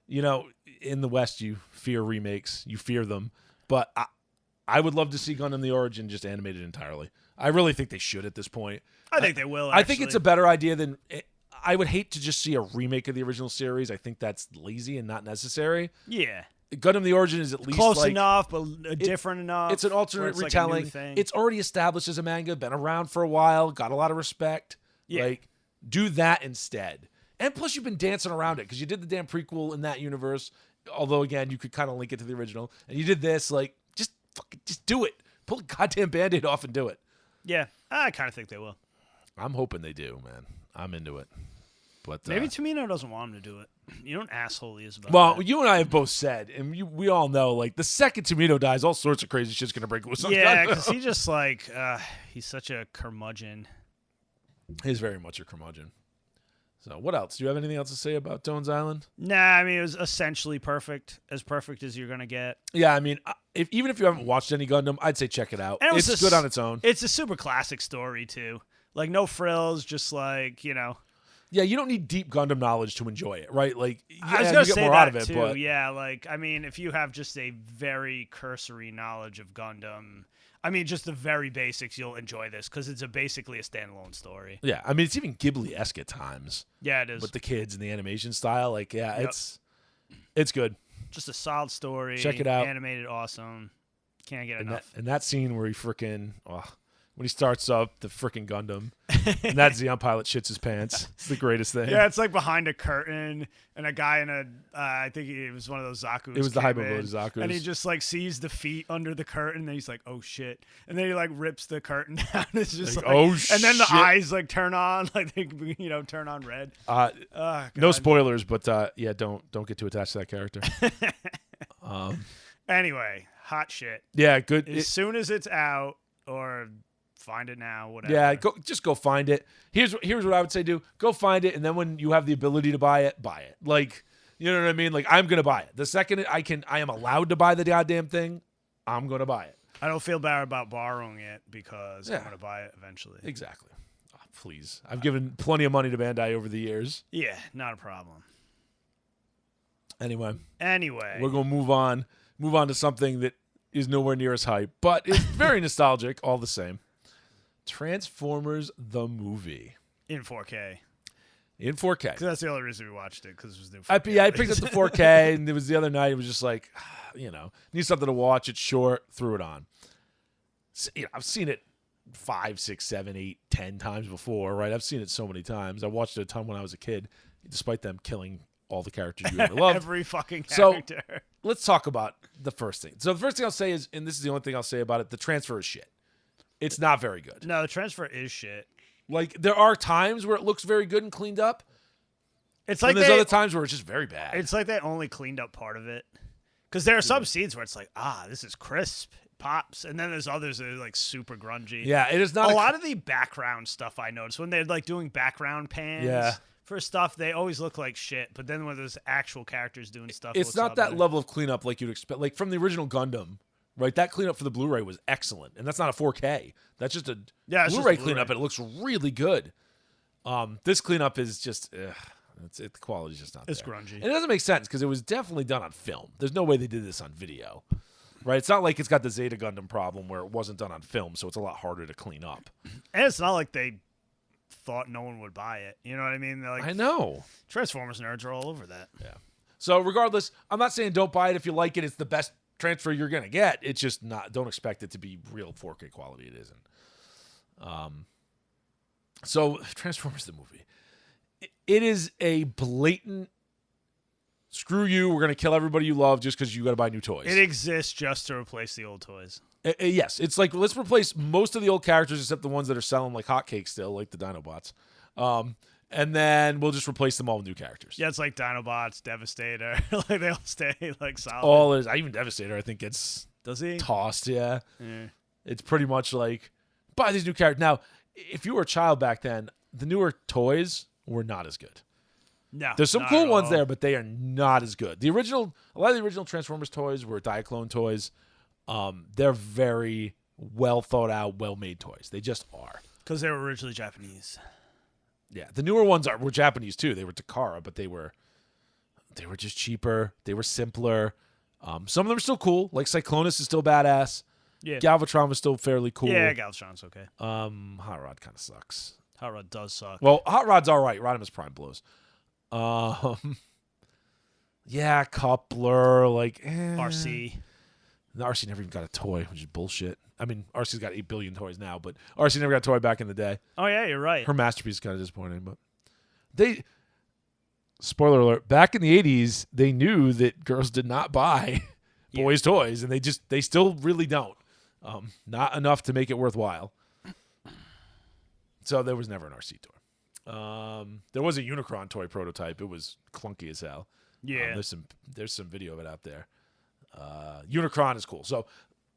in the West, you fear remakes. You fear them. But I would love to see Gundam the Origin just animated entirely. I really think they should at this point. I think they will, I think it's a better idea than... I would hate to just see a remake of the original series. I think that's lazy and not necessary. Yeah. Gundam the Origin is at least close like, enough, but different enough. It's an where alternate it's like a new retelling. thing. It's already established as a manga, been around for a while, got a lot of respect. Yeah. Like, do that instead. And plus, you've been dancing around it because you did the damn prequel in that universe. Although, again, you could kind of link it to the original. And you did this. Like, just do it. Pull the goddamn Band-Aid off and do it. Yeah, I kind of think they will. I'm hoping they do, man. I'm into it. But Maybe Tomino doesn't want him to do it. You know what an asshole he is about well, that. you and I have both said, and we all know, like, the second Tomino dies, all sorts of crazy shit's going to break loose on Yeah, Gundam. because he just he's such a curmudgeon. He's very much a curmudgeon. So what else? Do you have anything else to say about Doan's Island? Nah, I mean, it was essentially perfect. As perfect as you're going to get. Yeah, I mean, even if you haven't watched any Gundam, I'd say check it out. And It's good on its own. It's a super classic story, too. Like, no frills, just like, Yeah, you don't need deep Gundam knowledge to enjoy it, right? Like, I was you going get to say more that, out of it, too. but Yeah, like, I mean, if you have just a very cursory knowledge of Gundam, I mean, just the very basics, you'll enjoy this because it's basically a standalone story. yeah, I mean, it's even Ghibli-esque at times Yeah, it is. with the kids and the animation style. Like, yeah, Yep. it's good. Just a solid story. Check it out. Animated awesome. Can't get And enough. that scene where he when he starts up the frickin' Gundam, and that Zeon pilot shits his pants. It's the greatest thing. Yeah, it's like behind a curtain, and a guy in I think it was one of those Zaku's. It was the came Hyperboard in, Zaku's. And he just like sees the feet under the curtain, and he's like, "Oh shit!" And then he like rips the curtain down. It's just like, oh and then the shit. eyes like turn on, like they turn on red. No God. spoilers, but yeah, don't get too attached to that character. Anyway, hot shit. Yeah, good. As soon as it's out, or find it now, whatever. Yeah, just go find it. Here's what I would say: go find it, and then when you have the ability to buy it, buy it. Like, You know what I mean? Like, I'm going to buy it. The second I am allowed to buy the goddamn thing, I'm going to buy it. I don't feel bad about borrowing it because I'm going to buy it eventually. Exactly. Oh, please. I've given plenty of money to Bandai over the years. Yeah, not a problem. Anyway. We're going to move on to something that is nowhere near as hype, but it's very nostalgic all the same. Transformers the movie. In 4K. In 4K. Because that's the only reason we watched it, because it was new 4K. I picked up the 4K, and it was the other night. It was just like, need something to watch. It's short. Threw it on. So, I've seen it 5, 6, 7, 8, 10 times before, right? I've seen it so many times. I watched it a ton when I was a kid, despite them killing all the characters you ever loved. Every fucking character. So let's talk about the first thing. So the first thing I'll say is, and this is the only thing I'll say about it, the transfer is shit. It's not very good. No, the transfer is shit. Like, there are times where it looks very good and cleaned up. It's like there's other times where it's just very bad. It's like they only cleaned up part of it. Because there are some scenes where it's like, this is crisp. It pops. And then there's others that are like super grungy. Yeah, it is not a lot of the background stuff I noticed when they're like doing background pans for stuff, they always look like shit. But then when there's actual characters doing stuff, it's not that level of cleanup like you'd expect. Like from the original Gundam. Right, that cleanup for the Blu-ray was excellent, and that's not a 4K. That's just a Blu-ray cleanup, and it looks really good. This cleanup is just, the quality's just not there. It's grungy. And it doesn't make sense because it was definitely done on film. There's no way they did this on video, right? It's not like it's got the Zeta Gundam problem where it wasn't done on film, so it's a lot harder to clean up. And it's not like they thought no one would buy it. You know what I mean? They're like, I know. Transformers nerds are all over that. Yeah. So regardless, I'm not saying don't buy it if you like it. It's the best transfer you're gonna get. It's just not. Don't expect it to be real 4K quality. It isn't. So Transformers the movie, it is a blatant screw you. We're gonna kill everybody you love just because you got to buy new toys. It exists just to replace the old toys. Yes, it's like let's replace most of the old characters except the ones that are selling like hotcakes still, like the Dinobots. And then we'll just replace them all with new characters. Yeah, it's like Dinobots, Devastator. Like they all stay like solid. All is even Devastator. I think gets he tossed. Yeah, it's pretty much like buy these new characters. Now, if you were a child back then, the newer toys were not as good. No, there's some cool ones there, but they are not as good. A lot of the original Transformers toys were Diaclone toys. They're very well thought out, well made toys. They just are because they were originally Japanese. Yeah, the newer ones were Japanese too. They were Takara, but they were just cheaper. They were simpler. Some of them are still cool. Like Cyclonus is still badass. Yeah, Galvatron was still fairly cool. Yeah, Galvatron's okay. Hot Rod kind of sucks. Hot Rod does suck. Well, Hot Rod's all right. Rodimus Prime blows. Yeah, Coupler, like RC. The RC never even got a toy, which is bullshit. I mean, RC's got 8 billion toys now, but RC never got a toy back in the day. Oh, yeah, you're right. Her masterpiece is kind of disappointing, but spoiler alert, back in the 80s, they knew that girls did not buy boys' toys, and they still really don't. Not enough to make it worthwhile. So there was never an RC toy. There was a Unicron toy prototype. It was clunky as hell. Yeah. There's some video of it out there. Unicron is cool. So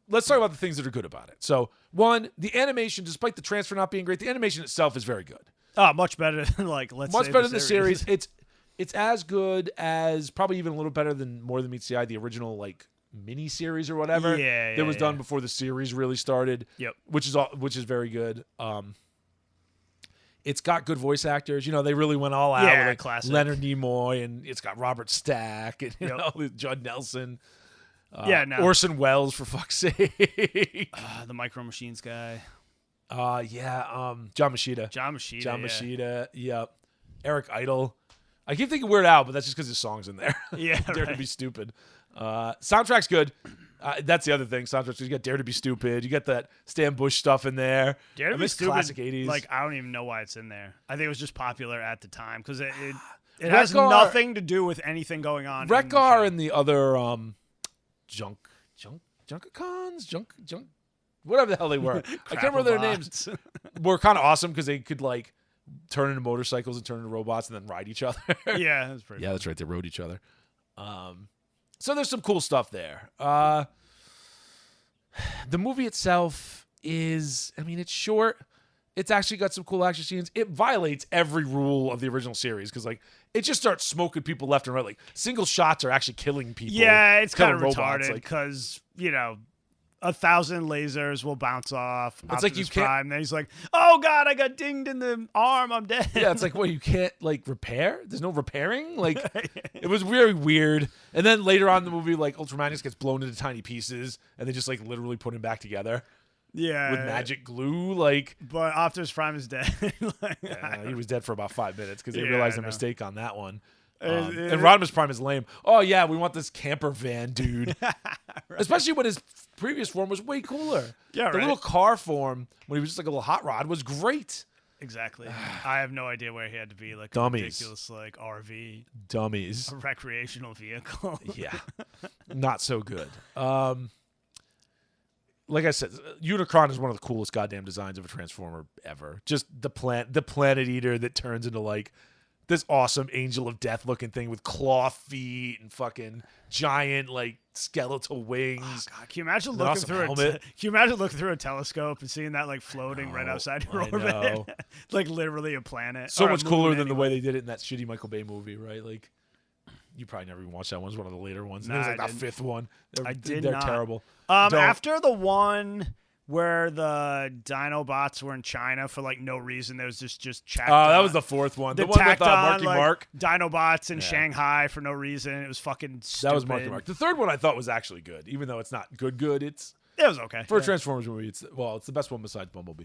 let's talk about the things that are good about it. So one, the animation, despite the transfer not being great, the animation itself is very good. Oh, much better than the series. It's as good as probably even a little better than More Than Meets the Eye, the original like mini series or whatever. That was done before the series really started. Yep. Which is very good. It's got good voice actors. You know, they really went all out with like classic. Leonard Nimoy, and it's got Robert Stack and you know Judd Nelson. Orson Welles, for fuck's sake. The Micro Machines guy. John Machida. John Machida. Yep. Eric Idle. I keep thinking Weird Al, but that's just because his song's in there. Yeah, Dare to Be Stupid. Soundtrack's good. That's the other thing. Soundtracks. You got Dare to Be Stupid. You got that Stan Bush stuff in there. Dare to Be Stupid. Classic 80s. Like I don't even know why it's in there. I think it was just popular at the time because it has nothing to do with anything going on. Rekgar and the other Junkacons, whatever the hell they were. I can't remember their names. Were kind of awesome because they could like turn into motorcycles and turn into robots and then ride each other. Yeah, that's pretty. Yeah, that's right. They rode each other. So there's some cool stuff there. The movie itself is, I mean, it's short. It's actually got some cool action scenes. It violates every rule of the original series because, like, it just starts smoking people left and right. Like, single shots are actually killing people. Yeah, it's kind of killing retarded robots, because, 1,000 lasers will bounce off. It's like you can't. Prime. Then he's like, "Oh God, I got dinged in the arm. I'm dead." Yeah, it's like, what, you can't, like, repair? There's no repairing? Like, it was very weird. And then later on in the movie, like, Ultramanus gets blown into tiny pieces, and they just, like, literally put him back together. Yeah, with magic glue, like. But Optimus Prime is dead. He was dead for about 5 minutes because they realized their mistake on that one. And it, Rodimus Prime is lame. Oh yeah, we want this camper van, dude. Right. Especially when his previous form was way cooler. Yeah, the little car form when he was just like a little hot rod was great. Exactly. I have no idea where he had to be, like Dummies. a ridiculous like RV. Dummies. A recreational vehicle. Yeah. Not so good. Like I said, Unicron is one of the coolest goddamn designs of a Transformer ever. Just the Planet Eater that turns into like this awesome Angel of Death looking thing with claw feet and fucking giant like skeletal wings. Oh, God. Can you imagine looking through can you imagine looking through a telescope and seeing that like floating right outside your orbit? Like literally a planet. So much cooler than the way they did it in that shitty Michael Bay movie, right? Like, you probably never even watched that one. It was one of the later ones. Nah, it was like that fifth one. They're not. terrible. After the one where the Dinobots were in China for like no reason, there was just checked. Oh, that was the fourth one. The one with Marky Mark. Dinobots in Shanghai for no reason. It was fucking stupid. That was Marky Mark. The third one I thought was actually good, even though it's not good. It was okay. For a Transformers movie, it's the best one besides Bumblebee.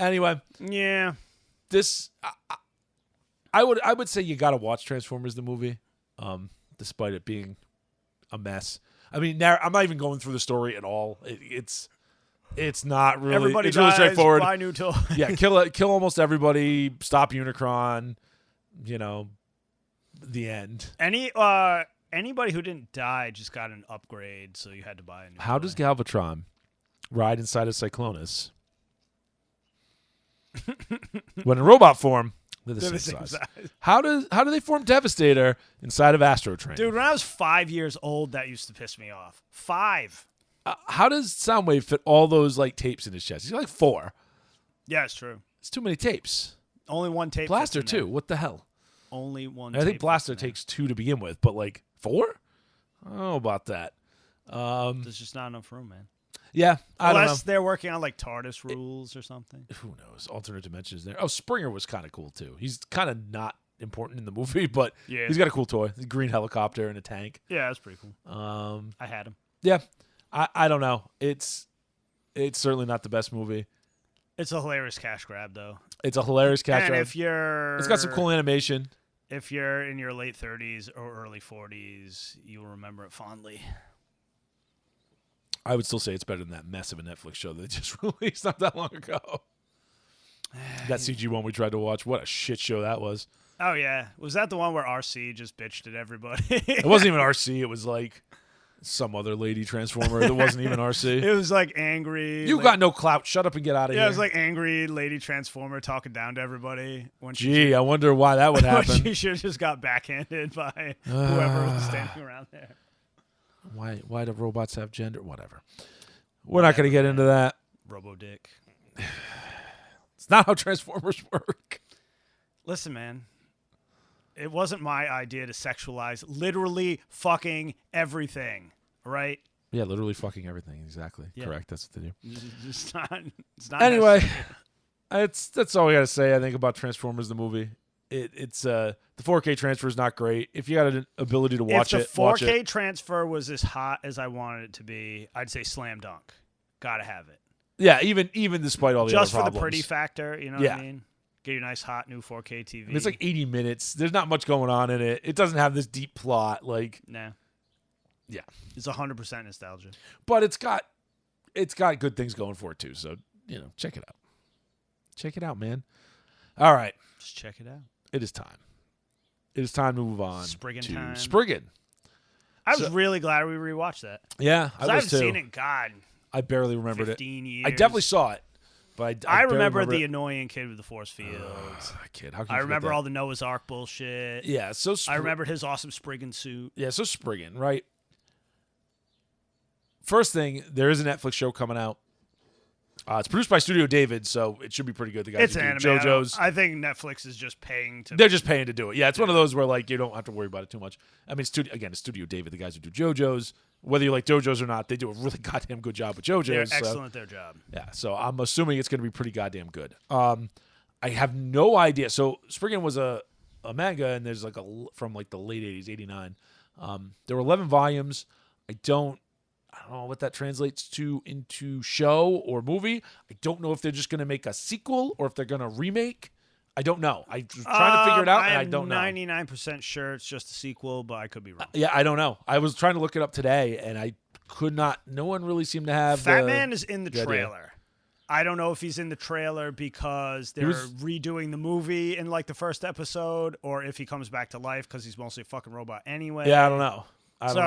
Anyway. Yeah. This I would say you got to watch Transformers the movie, despite it being a mess. I mean, I'm not even going through the story at all. It's not really. Everybody it's dies, really straightforward. Buy new toys. Yeah, kill almost everybody. Stop Unicron. The end. Anybody who didn't die just got an upgrade, so you had to buy a new How toy. does Galvatron ride inside a Cyclonus? When in robot form, they're the same size. How do they form Devastator inside of Astro Train? Dude, when I was 5 years old, that used to piss me off. 5. How does Soundwave fit all those like tapes in his chest? He's got like 4. Yeah, it's true. It's too many tapes. Only one tape. Blaster 2. What the hell? Only one. I think Blaster takes 2 to begin with, but like 4? I don't know about that. There's just not enough room, man. Yeah, I don't know. Unless they're working on like TARDIS rules or something. Who knows? Alternate dimensions there. Oh, Springer was kind of cool too. He's kind of not important in the movie, but he's got a cool toy. The green helicopter and a tank. Yeah, that's pretty cool. I had him. Yeah, I don't know. It's certainly not the best movie. It's a hilarious cash grab though. It's a hilarious cash grab. It's got some cool animation. If you're in your late 30s or early 40s, you will remember it fondly. I would still say it's better than that mess of a Netflix show that they just released not that long ago. That CG one we tried to watch. What a shit show that was. Oh, yeah. Was that the one where RC just bitched at everybody? It wasn't even RC. It was like some other lady Transformer. It wasn't even RC. It was like angry. You got no clout. Shut up and get out of here. Yeah, it was like angry lady Transformer talking down to everybody. I wonder why that would happen. She should have just got backhanded by whoever was standing around there. Why do robots have gender? Whatever. We're not going to get into that. Robo-dick. It's not how Transformers work. Listen, man. It wasn't my idea to sexualize literally fucking everything, right? Yeah, literally fucking everything. Exactly. Yeah. Correct. That's what they do. It's not anyway, that's all we got to say, I think, about Transformers the movie. It's the 4K transfer is not great. If you got an ability to watch if the 4K transfer was as hot as I wanted it to be, I'd say slam dunk. Gotta have it. Yeah, even despite all the other problems. Just for the pretty factor, you know what I mean? Get your nice hot new 4K TV. I mean, it's like 80 minutes. There's not much going on in it. It doesn't have this deep plot. Like, nah. Yeah. It's 100% nostalgia. But it's got good things going for it too. So, check it out. Check it out, man. All right. Just check it out. It is time. It is time to move on Spriggan to time. Spriggan. I was really glad we rewatched that. Yeah, I haven't too. seen it in, God, I barely remembered 15 years. I definitely saw it, but I remember the annoying kid with the force fields. Kid, how can you I remember that? all the Noah's Ark bullshit. Yeah, so I remembered his awesome Spriggan suit. Yeah, so Spriggan, right? First thing, there is a Netflix show coming out. It's produced by Studio David, so it should be pretty good. The guys It's who do anime. JoJo's. I think Netflix is just paying to. They're just paying to do it. Yeah, it's one of those where like you don't have to worry about it too much. I mean, it's Studio David, the guys who do JoJo's. Whether you like JoJo's or not, they do a really goddamn good job with JoJo's. They're excellent at their job. Yeah, so I'm assuming it's going to be pretty goddamn good. I have no idea. So Spriggan was a manga, and there's like from like the late 80s, 89. There were 11 volumes. I don't know what that translates to into show or movie. I don't know if they're just going to make a sequel or if they're going to remake. I don't know. I'm trying to figure it out, and I don't know. I'm 99% sure it's just a sequel, but I could be wrong. Yeah, I don't know. I was trying to look it up today, and I could not. No one really seemed to have. Fat Man is in the trailer. Idea. I don't know if he's in the trailer because they're redoing the movie in like the first episode, or if he comes back to life because he's mostly a fucking robot anyway. Yeah, I don't know.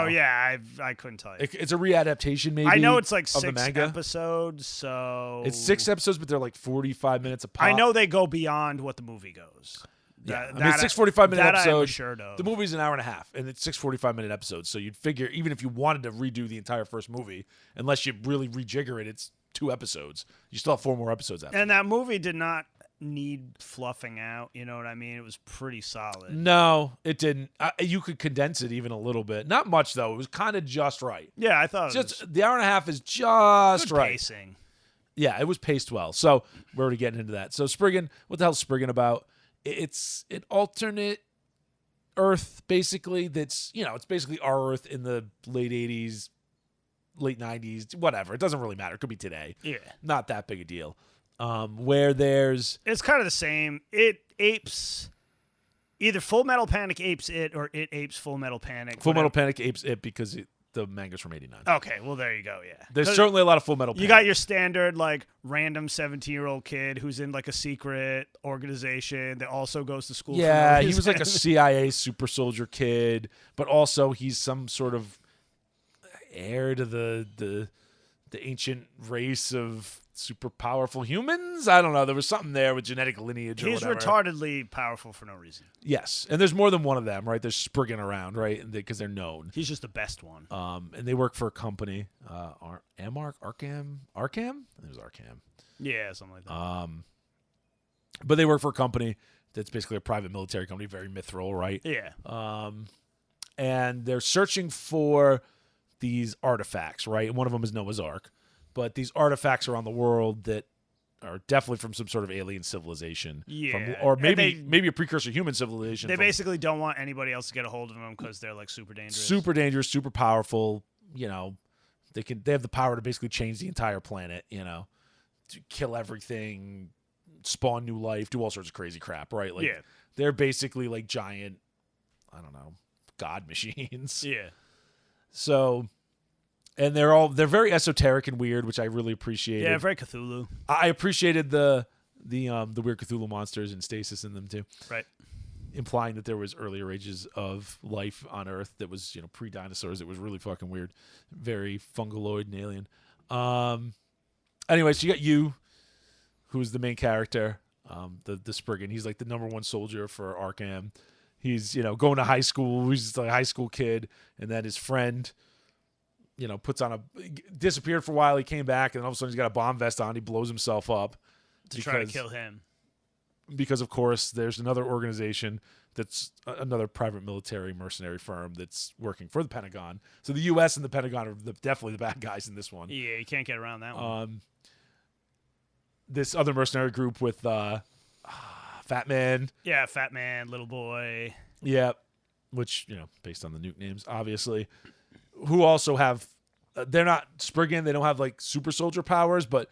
Yeah, I couldn't tell you. It's a readaptation, maybe. I know it's like of 6 episodes, so it's 6 episodes, but they're like 45 minutes a pop. I know they go beyond what the movie goes. Yeah, I mean, 6 45-minute episodes. Sure of. The movie's an hour and a half, and it's 6 45-minute episodes. So you'd figure, even if you wanted to redo the entire first movie, unless you really rejigger it, it's 2 episodes. You still have 4 more episodes after. And that movie did not need fluffing out. You know what I mean? It was pretty solid. No, it didn't. You could condense it even a little bit. Not much though. It was kind of just right. Yeah, I thought the hour and a half is just good right. Pacing. Yeah, it was paced well. So we're already getting into that. So Spriggan, what the hell's Spriggan about? It's an alternate Earth, basically. That's it's basically our Earth in the late 80s, late 90s, whatever. It doesn't really matter. It could be today. Yeah, not that big a deal. Where it's kind of the same. It apes either Full Metal Panic apes it, or it apes Full Metal Panic. Full Metal Panic apes it because the manga's from 89. Okay, well there you go. Yeah, there's certainly a lot of Full Metal Panic. You got your standard like random 17-year-old kid who's in like a secret organization that also goes to school. Yeah, he was like a CIA super soldier kid, but also he's some sort of heir to the ancient race of super powerful humans. I don't know. There was something there with genetic lineage or whatever. He's retardedly powerful for no reason. Yes, and there's more than one of them, right? There's Spriggan around, right? Because they're known. He's just the best one. And they work for a company, Arkham. I think it was Arkham. Yeah, something like that. But they work for a company that's basically a private military company, very mithril, right? Yeah. And they're searching for these artifacts, right? And one of them is Noah's Ark. But these artifacts around the world that are definitely from some sort of alien civilization. Yeah. Or maybe a precursor human civilization. They basically don't want anybody else to get a hold of them because they're like super dangerous. Super dangerous, super powerful. They have the power to basically change the entire planet, to kill everything, spawn new life, do all sorts of crazy crap, right? Like they're basically like giant, I don't know, god machines. Yeah. So, and they're very esoteric and weird, which I really appreciated. Yeah, very Cthulhu. I appreciated the weird Cthulhu monsters and stasis in them too. Right. Implying that there was earlier ages of life on Earth that was, pre-dinosaurs. It was really fucking weird. Very fungaloid and alien. Anyway, so you got you, who's the main character, the Spriggan. He's like the number one soldier for Arkham. He's, going to high school. He's just like a high school kid. And then his friend, disappeared for a while. He came back, and all of a sudden he's got a bomb vest on. He blows himself up. To try to kill him. Because, of course, there's another organization that's another private military mercenary firm that's working for the Pentagon. So the U.S. and the Pentagon are definitely the bad guys in this one. Yeah, you can't get around that one. This other mercenary group with Fat Man. Yeah, Fat Man, Little Boy. Yeah, which, based on the nuke names, obviously. Who also have, they're not Spriggan. They don't have, like, super soldier powers, but,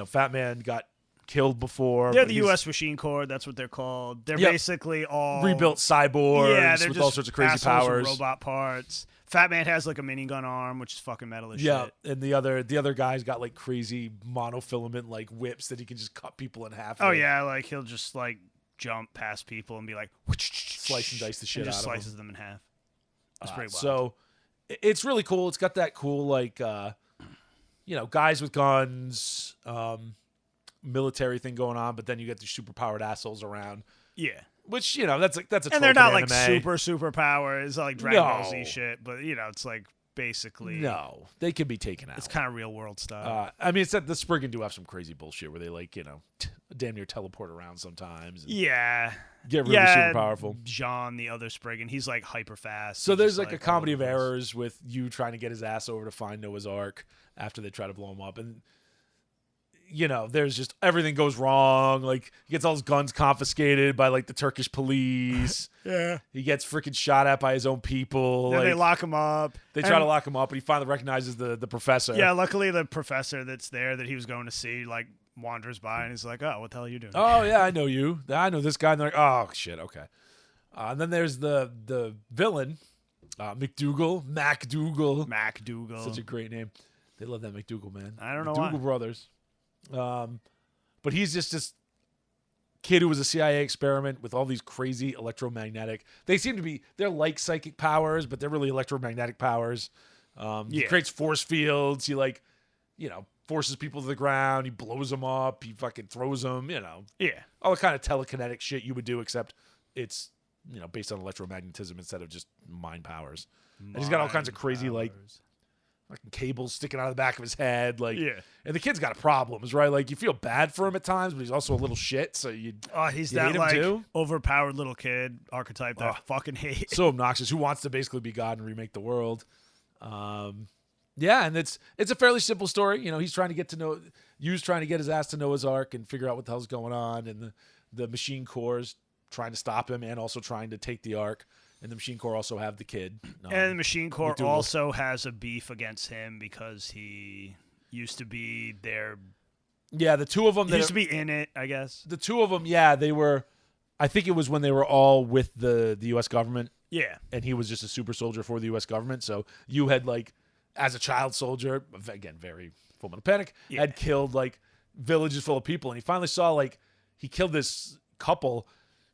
Fat Man got killed before. They're the U.S. Machine Corps. That's what they're called. They're basically all rebuilt cyborgs with all sorts of crazy powers, robot parts. Fat Man has like a minigun arm, which is fucking metal as shit. Yeah, and the other guy's got like crazy monofilament like whips that he can just cut people in half. Oh yeah, like he'll just like jump past people and be like slice and dice the shit and out just of slices them in half. That's pretty wild. So it's really cool. It's got that cool like guys with guns. Military thing going on, but then you get these super powered assholes around. Yeah, which that's a and they're not like super powers like Dragon Ball Z shit, but it's like basically. No, they can be taken out. It's kind of real world style. I mean, it's that the Spriggan do have some crazy bullshit where they like, damn near teleport around sometimes. And yeah. get really super powerful. John, the other Spriggan, he's like hyper fast. So there's like a comedy of errors with you trying to get his ass over to find Noah's Ark after they try to blow him up. And, there's just everything goes wrong. Like, he gets all his guns confiscated by like the Turkish police. Yeah. He gets freaking shot at by his own people. Then like, they lock him up. They try to lock him up, but he finally recognizes the professor. Yeah, luckily the professor that's there that he was going to see, like, wanders by and he's like, oh, what the hell are you doing? Oh, yeah, I know you. I know this guy. And they're like, oh, shit, okay. And then there's the villain, McDougal. MacDougal. Such a great name. They love that McDougal, man. I don't know McDougal why. brothers. But he's just this kid who was a CIA experiment with all these crazy electromagnetic. They're like psychic powers, but they're really electromagnetic powers. He creates force fields. He forces people to the ground. He blows them up. He fucking throws them. Yeah. All the kind of telekinetic shit you would do, except it's based on electromagnetism instead of just mind powers. And he's got all kinds of crazy like cables sticking out of the back of his head, and the kid's got problems, right? Like, you feel bad for him at times, but he's also a little shit, so he's that hate him too. Overpowered little kid archetype that I fucking hate. So obnoxious. Who wants to basically be God and remake the world? And it's a fairly simple story. He's trying to get his ass to Noah's Ark and figure out what the hell's going on, and the Machine Corps trying to stop him and also trying to take the Ark. And the Machine Corps also have the kid. And the Machine Corps also has a beef against him because he used to be their... Yeah, the two of them... He used to be in it, I guess. The two of them, they were... I think it was when they were all with the U.S. government. Yeah. And he was just a super soldier for the U.S. government. So you had, like, as a child soldier, again, very Full Metal Panic, had killed, like, villages full of people. And he finally saw, like, he killed this couple...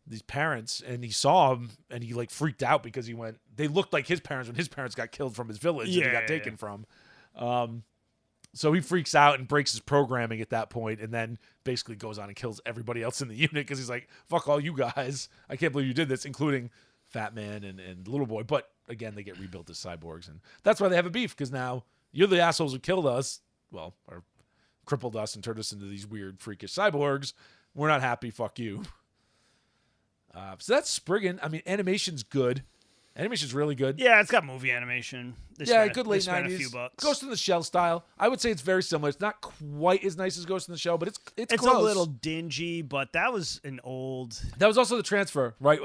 these parents, and he saw him, and he like freaked out because they looked like his parents when his parents got killed from his village that he got taken from. So he freaks out and breaks his programming at that point, and then basically goes on and kills everybody else in the unit because he's like, fuck all you guys. I can't believe you did this, including Fat Man and Little Boy. But again, they get rebuilt as cyborgs, and that's why they have a beef, because now you're the assholes who killed us, or crippled us and turned us into these weird, freakish cyborgs. We're not happy. Fuck you. So that's Spriggan. I mean, animation's good. Animation's really good. Yeah, it's got movie animation. Good late 90s. A few bucks. Ghost in the Shell style. I would say it's very similar. It's not quite as nice as Ghost in the Shell, but it's close. A little dingy, but that was an old... That was also the transfer, right?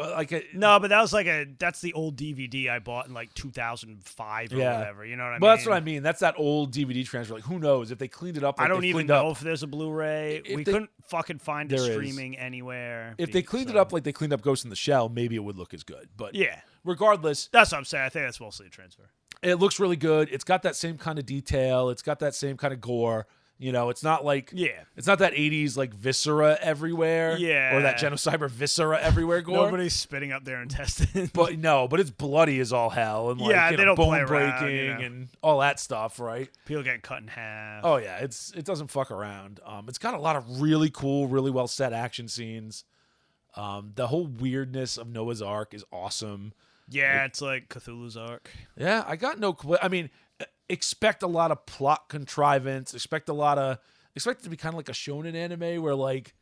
No, but that's the old DVD I bought in like 2005 or whatever. You know what I mean? Well, that's what I mean. That's that old DVD transfer. Like, who knows if they cleaned it up? Like, I don't even know if there's a Blu-ray. We couldn't fucking find it streaming anywhere. If they cleaned it up like they cleaned up Ghost in the Shell, maybe it would look as good. But regardless, that's what I'm saying. I think that's mostly a transfer. It looks really good. It's got that same kind of detail. It's got that same kind of gore. It's not like it's not that 80s like viscera everywhere, or that Genocyber viscera everywhere gore. Nobody's spitting up their intestines. But it's bloody as all hell, and like they don't bone play breaking around, and all that stuff, right? People getting cut in half. Oh yeah, it doesn't fuck around. It's got a lot of really cool, really well set action scenes. The whole weirdness of Noah's Ark is awesome. Yeah, it's like Cthulhu's Ark. Yeah, I got no clue. I mean, expect a lot of plot contrivance. Expect it to be kind of like a shonen anime where like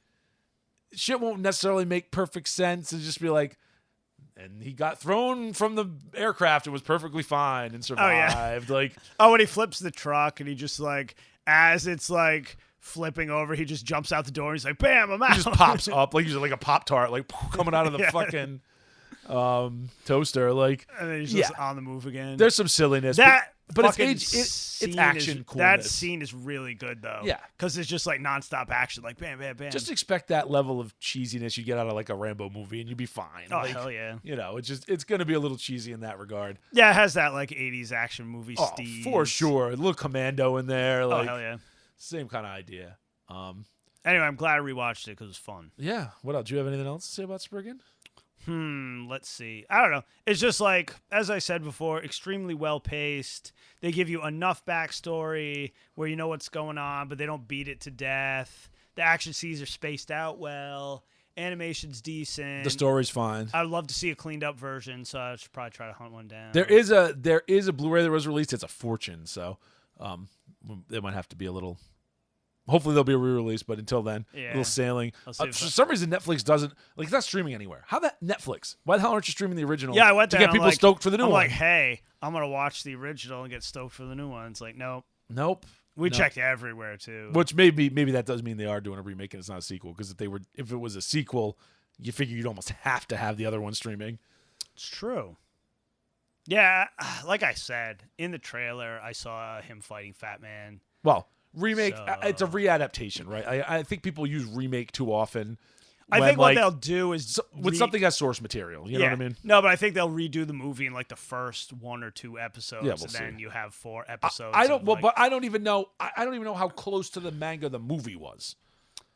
shit won't necessarily make perfect sense. It's just be like, and he got thrown from the aircraft and was perfectly fine and survived. Like, when he flips the truck and he just like, as it's like flipping over, he just jumps out the door and he's like, bam, I'm out. He just pops up like he's like a Pop-Tart, like coming out of the fucking toaster, like, and then he's just on the move again. There's some silliness, but it's action coolness. That scene is really good though. Yeah, because it's just like nonstop action, like bam, bam, bam. Just expect that level of cheesiness you get out of like a Rambo movie, and you'd be fine. Oh like, hell yeah! It's gonna be a little cheesy in that regard. Yeah, it has that like 80s action movie steez. For sure. A little Commando in there. Like, hell yeah! Same kind of idea. Anyway, I'm glad I rewatched it because it was fun. Yeah. What else? Do you have anything else to say about Spriggan? Let's see. I don't know. It's just like, as I said before, extremely well paced. They give you enough backstory where you know what's going on, but they don't beat it to death. The action scenes are spaced out well. Animation's decent. The story's fine. I'd love to see a cleaned up version, so I should probably try to hunt one down. There is a Blu-ray that was released. It's a fortune, so it might have to be a little. Hopefully there'll be a re-release, but until then, a little sailing. For some reason, Netflix doesn't it's not streaming anywhere. How that Netflix? Why the hell aren't you streaming the original? Yeah, I went there to get people stoked for the new one. I'm like, hey, I'm gonna watch the original and get stoked for the new one. It's like, nope. We checked everywhere too. Which maybe that does mean they are doing a remake and it's not a sequel. Because if it was a sequel, you figure you'd almost have to have the other one streaming. It's true. Yeah, like I said in the trailer, I saw him fighting Fat Man. Well. Remake, it's a readaptation, right? I think people use remake too often. I think what they'll do is with something as source material. You know what I mean? No, but I think they'll redo the movie in like the first 1 or 2 episodes, and then you have 4 episodes. But I don't even know. I don't even know how close to the manga the movie was.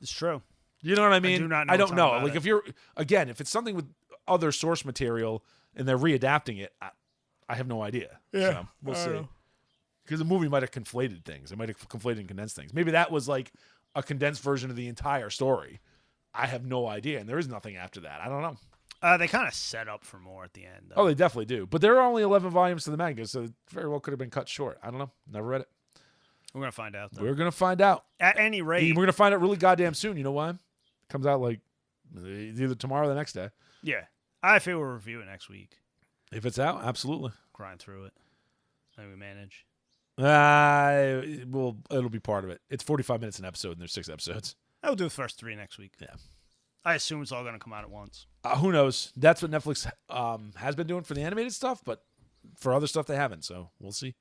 It's true. You know what I mean? I do not know. I don't know. Like if it's something with other source material and they're readapting it, I have no idea. Yeah, so we'll see. Because the movie might have conflated things. It might have conflated and condensed things. Maybe that was like a condensed version of the entire story. I have no idea. And there is nothing after that. I don't know. They kind of set up for more at the end, though. Oh, they definitely do. But there are only 11 volumes to the manga, so it very well could have been cut short. I don't know. Never read it. We're going to find out, though. We're going to find out. At any rate. We're going to find out really goddamn soon. You know why? It comes out like either tomorrow or the next day. Yeah. I feel we'll review it next week. If it's out, absolutely. Grind through it. Then we manage. It'll be part of it. It's 45 minutes an episode, and there's 6 episodes. I'll do the first 3 next week. Yeah. I assume it's all going to come out at once. Who knows? That's what Netflix has been doing for the animated stuff, but for other stuff they haven't, so we'll see.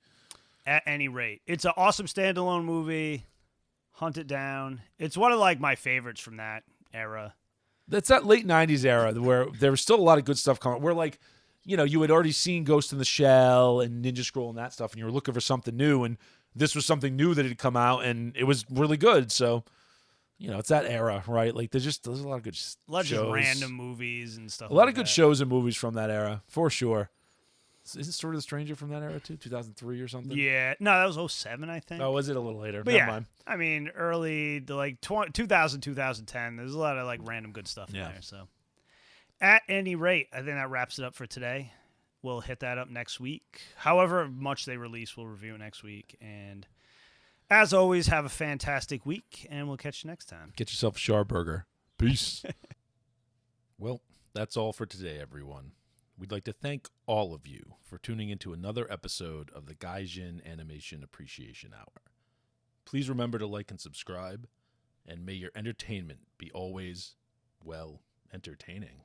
At any rate, it's an awesome standalone movie. Hunt it down. It's one of like my favorites from that era. That's that late 90s era where there was still a lot of good stuff coming. Where like, you had already seen Ghost in the Shell and Ninja Scroll and that stuff, and you were looking for something new, and this was something new that had come out, and it was really good. So, it's that era, right? Like, there's a lot of good shows. A lot of just random movies and stuff. A lot of good shows and movies from that era, for sure. Isn't Sword of the Stranger from that era, too? 2003 or something? Yeah. No, that was 2007, I think. Oh, was it a little later? But Never mind. I mean, early to like 2000, 2010. There's a lot of like random good stuff in there. So, at any rate, I think that wraps it up for today. We'll hit that up next week. However much they release, we'll review it next week. And as always, have a fantastic week, and we'll catch you next time. Get yourself a Charburger. Peace. Well, that's all for today, everyone. We'd like to thank all of you for tuning into another episode of the Gaijin Animation Appreciation Hour. Please remember to like and subscribe, and may your entertainment be always, entertaining.